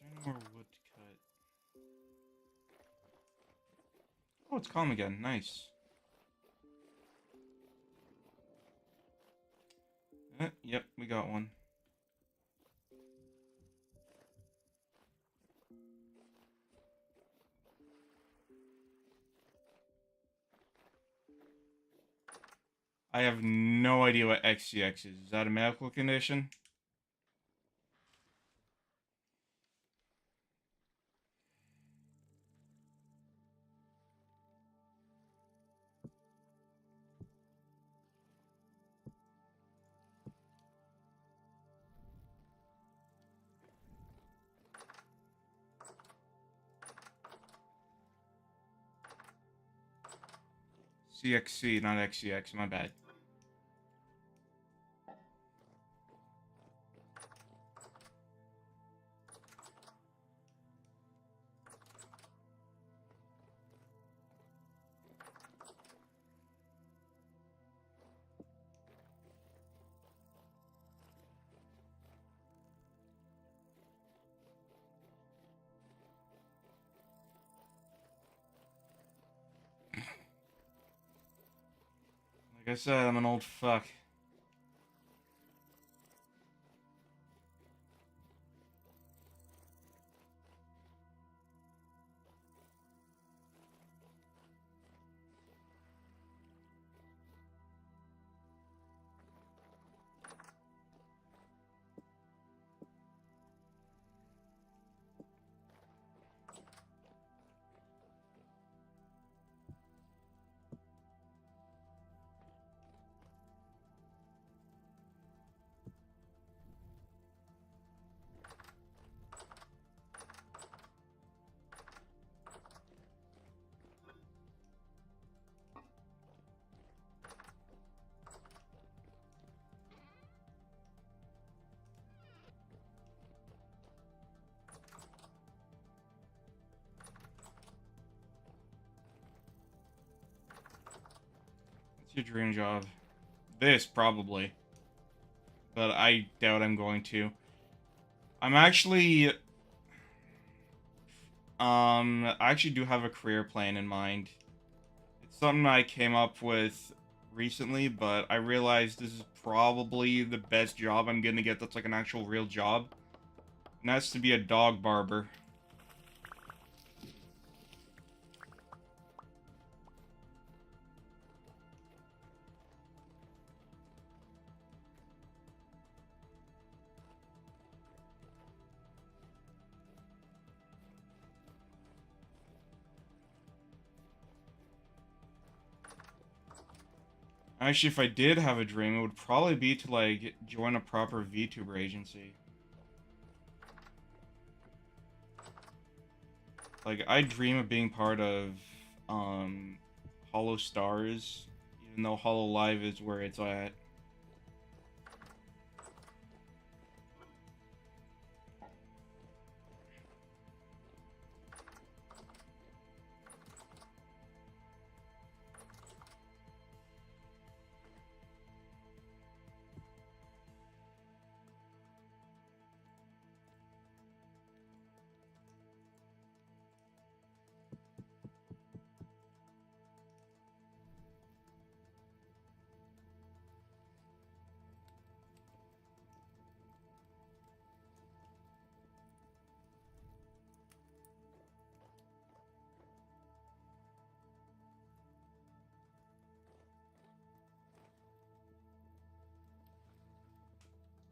Is there any more wood to cut? Oh, it's calm again. Nice. Yep, we got one. I have no idea what XCX is. Is that a medical condition? CXC, not XCX. My bad. Like I said, I'm an old fuck. What's your dream job? This, probably. But I doubt I'm going to. I'm actually... I actually do have a career plan in mind. It's something I came up with recently, but I realized this is probably the best job I'm gonna get that's like an actual real job. And that's to be a dog barber. Actually, if I did have a dream, it would probably be to, like, join a proper VTuber agency. Like, I dream of being part of, Hollow Stars, even though Hollow Live is where it's at.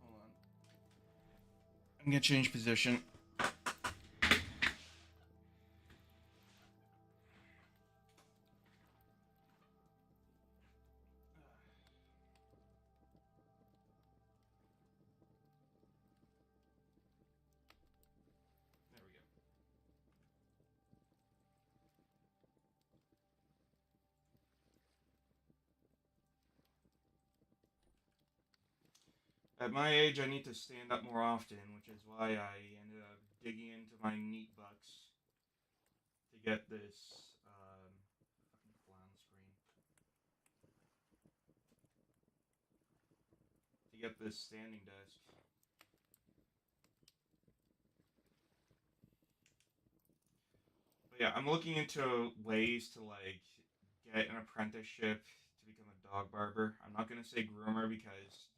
Hold on. I'm gonna change position. There we go. At my age, I need to stand up more often, which is why I ended up digging into my neat bucks to get this, fucking fly on the screen. To get this standing desk. But yeah, I'm looking into ways to, like, get an apprenticeship to become a dog barber. I'm not gonna say groomer because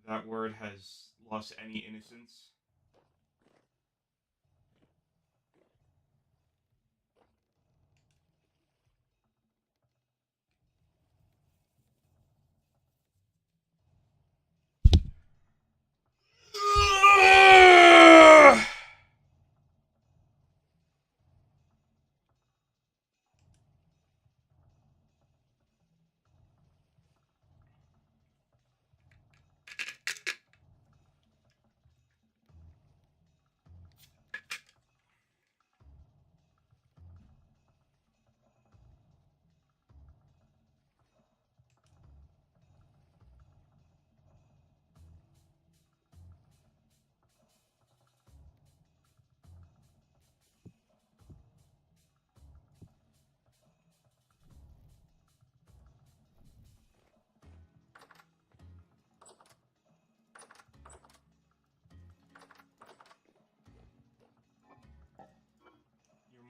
that word has lost any innocence.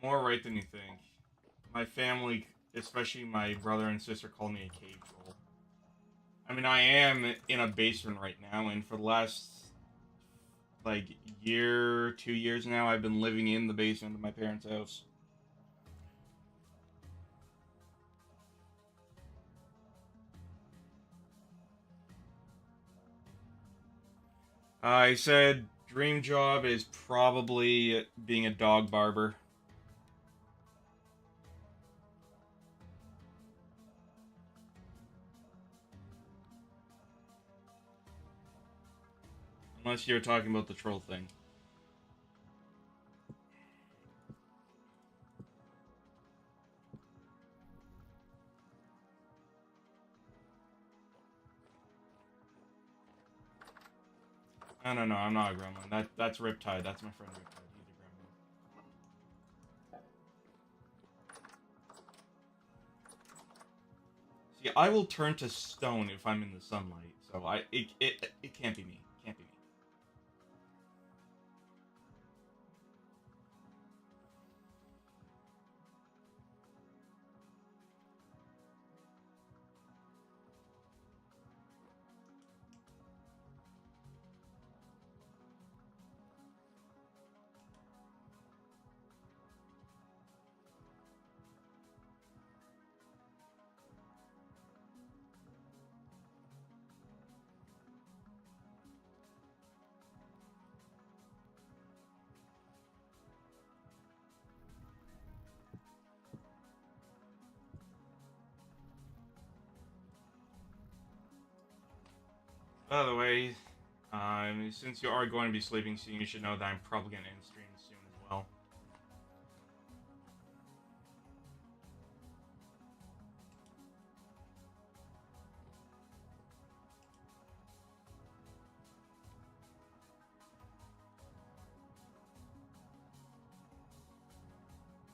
You're more right than you think. My family, especially my brother and sister, call me a cave troll. I mean, I am in a basement right now, and for the last, like, year, 2 years now, I've been living in the basement of my parents' house. I said dream job is probably being a dog barber. Unless you're talking about the troll thing. No, I'm not a gremlin. That's Riptide. That's my friend Riptide. He's a gremlin. See, I will turn to stone if I'm in the sunlight. So it can't be me. Can't be me. By the way, since you are going to be sleeping soon, you should know that I'm probably going to end stream soon as well.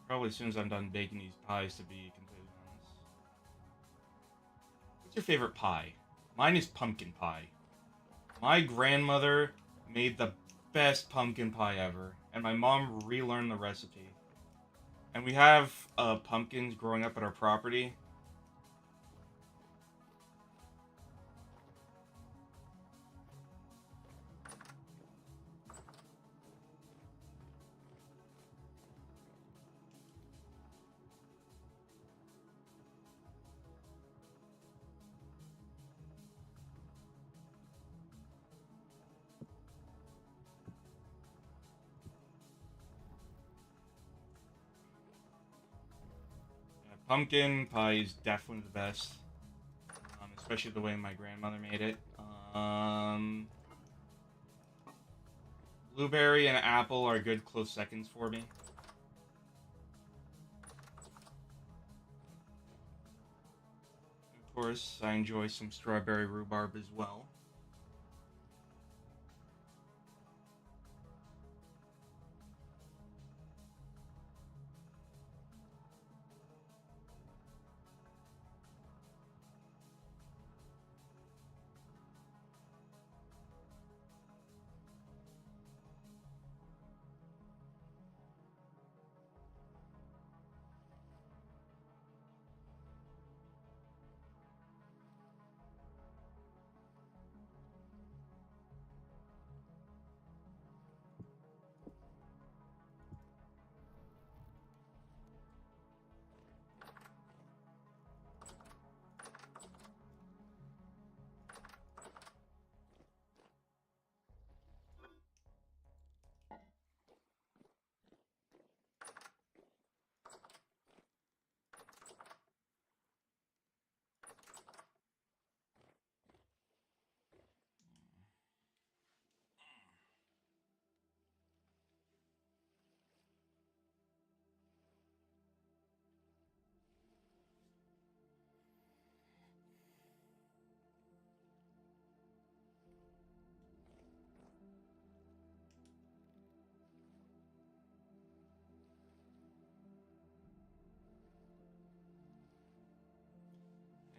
Probably as soon as I'm done baking these pies, to be completely honest. What's your favorite pie? Mine is pumpkin pie. My grandmother made the best pumpkin pie ever, and my mom relearned the recipe. And we have pumpkins growing up at our property. Pumpkin pie is definitely the best, especially the way my grandmother made it. Um, Blueberry and apple are good close seconds for me. Of course, I enjoy some strawberry rhubarb as well.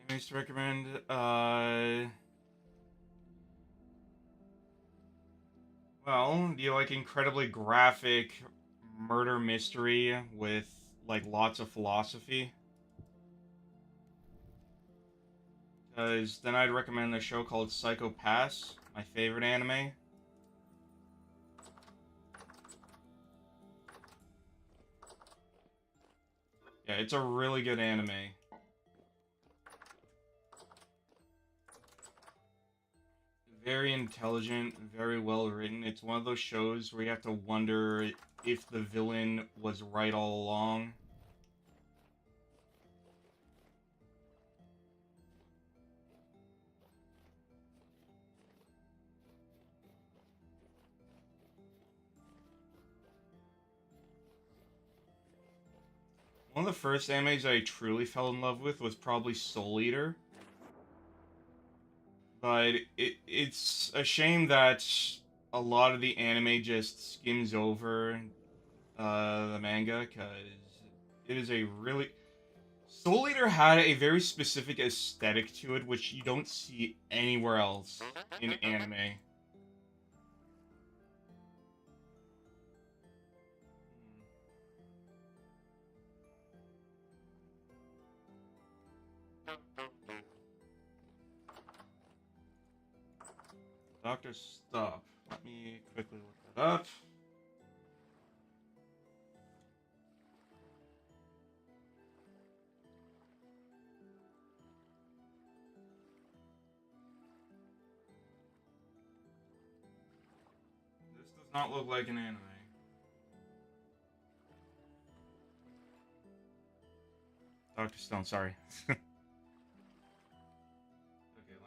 Anyways, to recommend, well, do you like incredibly graphic murder mystery with, like, lots of philosophy? Because then I'd recommend a show called Psycho Pass, my favorite anime. Yeah, it's a really good anime. Very intelligent, very well written. It's one of those shows where you have to wonder if the villain was right all along. One of the first animes I truly fell in love with was probably Soul Eater. But it's a shame that a lot of the anime just skims over the manga, because it is a really... Soul Eater had a very specific aesthetic to it, which you don't see anywhere else in anime. Doctor, stop. Let me quickly look that up. This does not look like an anime. Dr. Stone, sorry. Okay,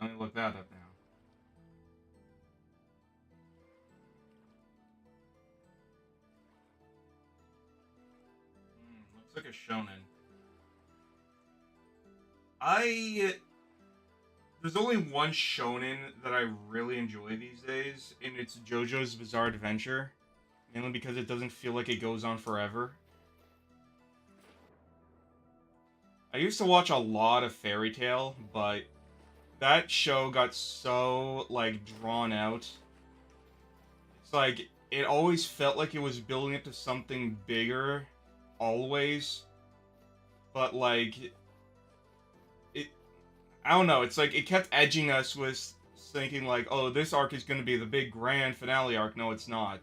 let me look that up now. Looks like a shonen. There's only one shonen that I really enjoy these days, and it's JoJo's Bizarre Adventure. Mainly because it doesn't feel like it goes on forever. I used to watch a lot of Fairy Tail, but that show got so, like, drawn out. It's like, it always felt like it was building it to something bigger, always. But, like, it, I don't know, it's like, it kept edging us with thinking, like, oh, this arc is going to be the big grand finale arc. No, it's not.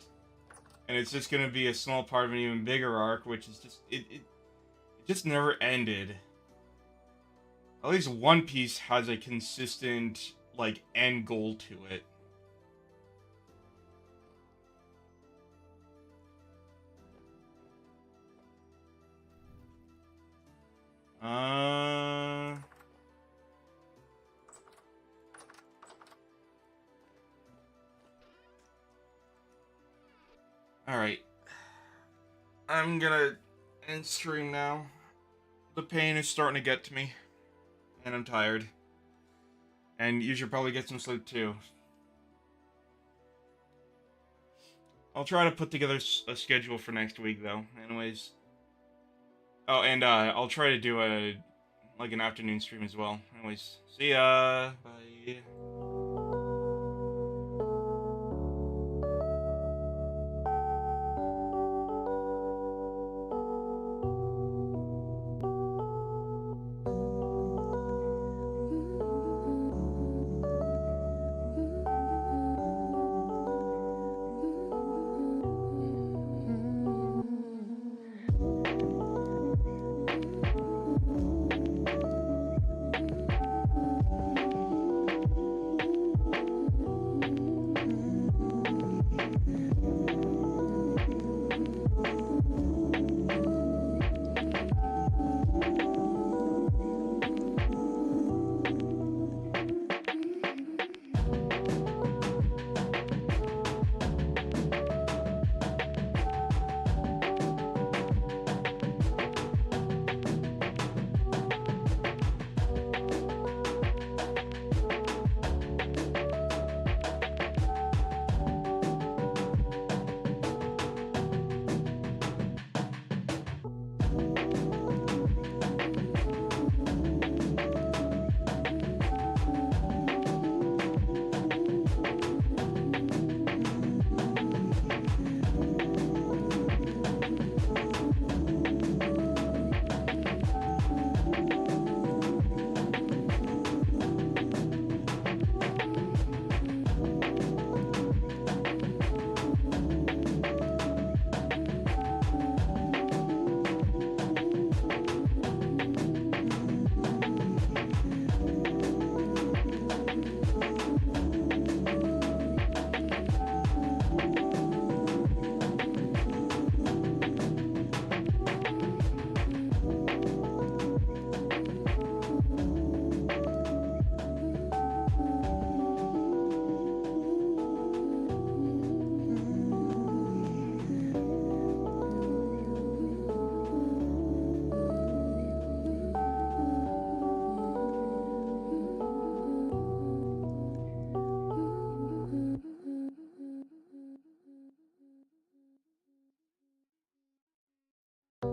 And it's just going to be a small part of an even bigger arc, which is just, it just never ended. At least One Piece has a consistent, like, end goal to it. Uh... Alright. I'm gonna end stream now. The pain is starting to get to me. And I'm tired. And you should probably get some sleep too. I'll try to put together a schedule for next week, though. Anyways. Oh, and I'll try to do like an afternoon stream as well. Anyways, see ya. Bye.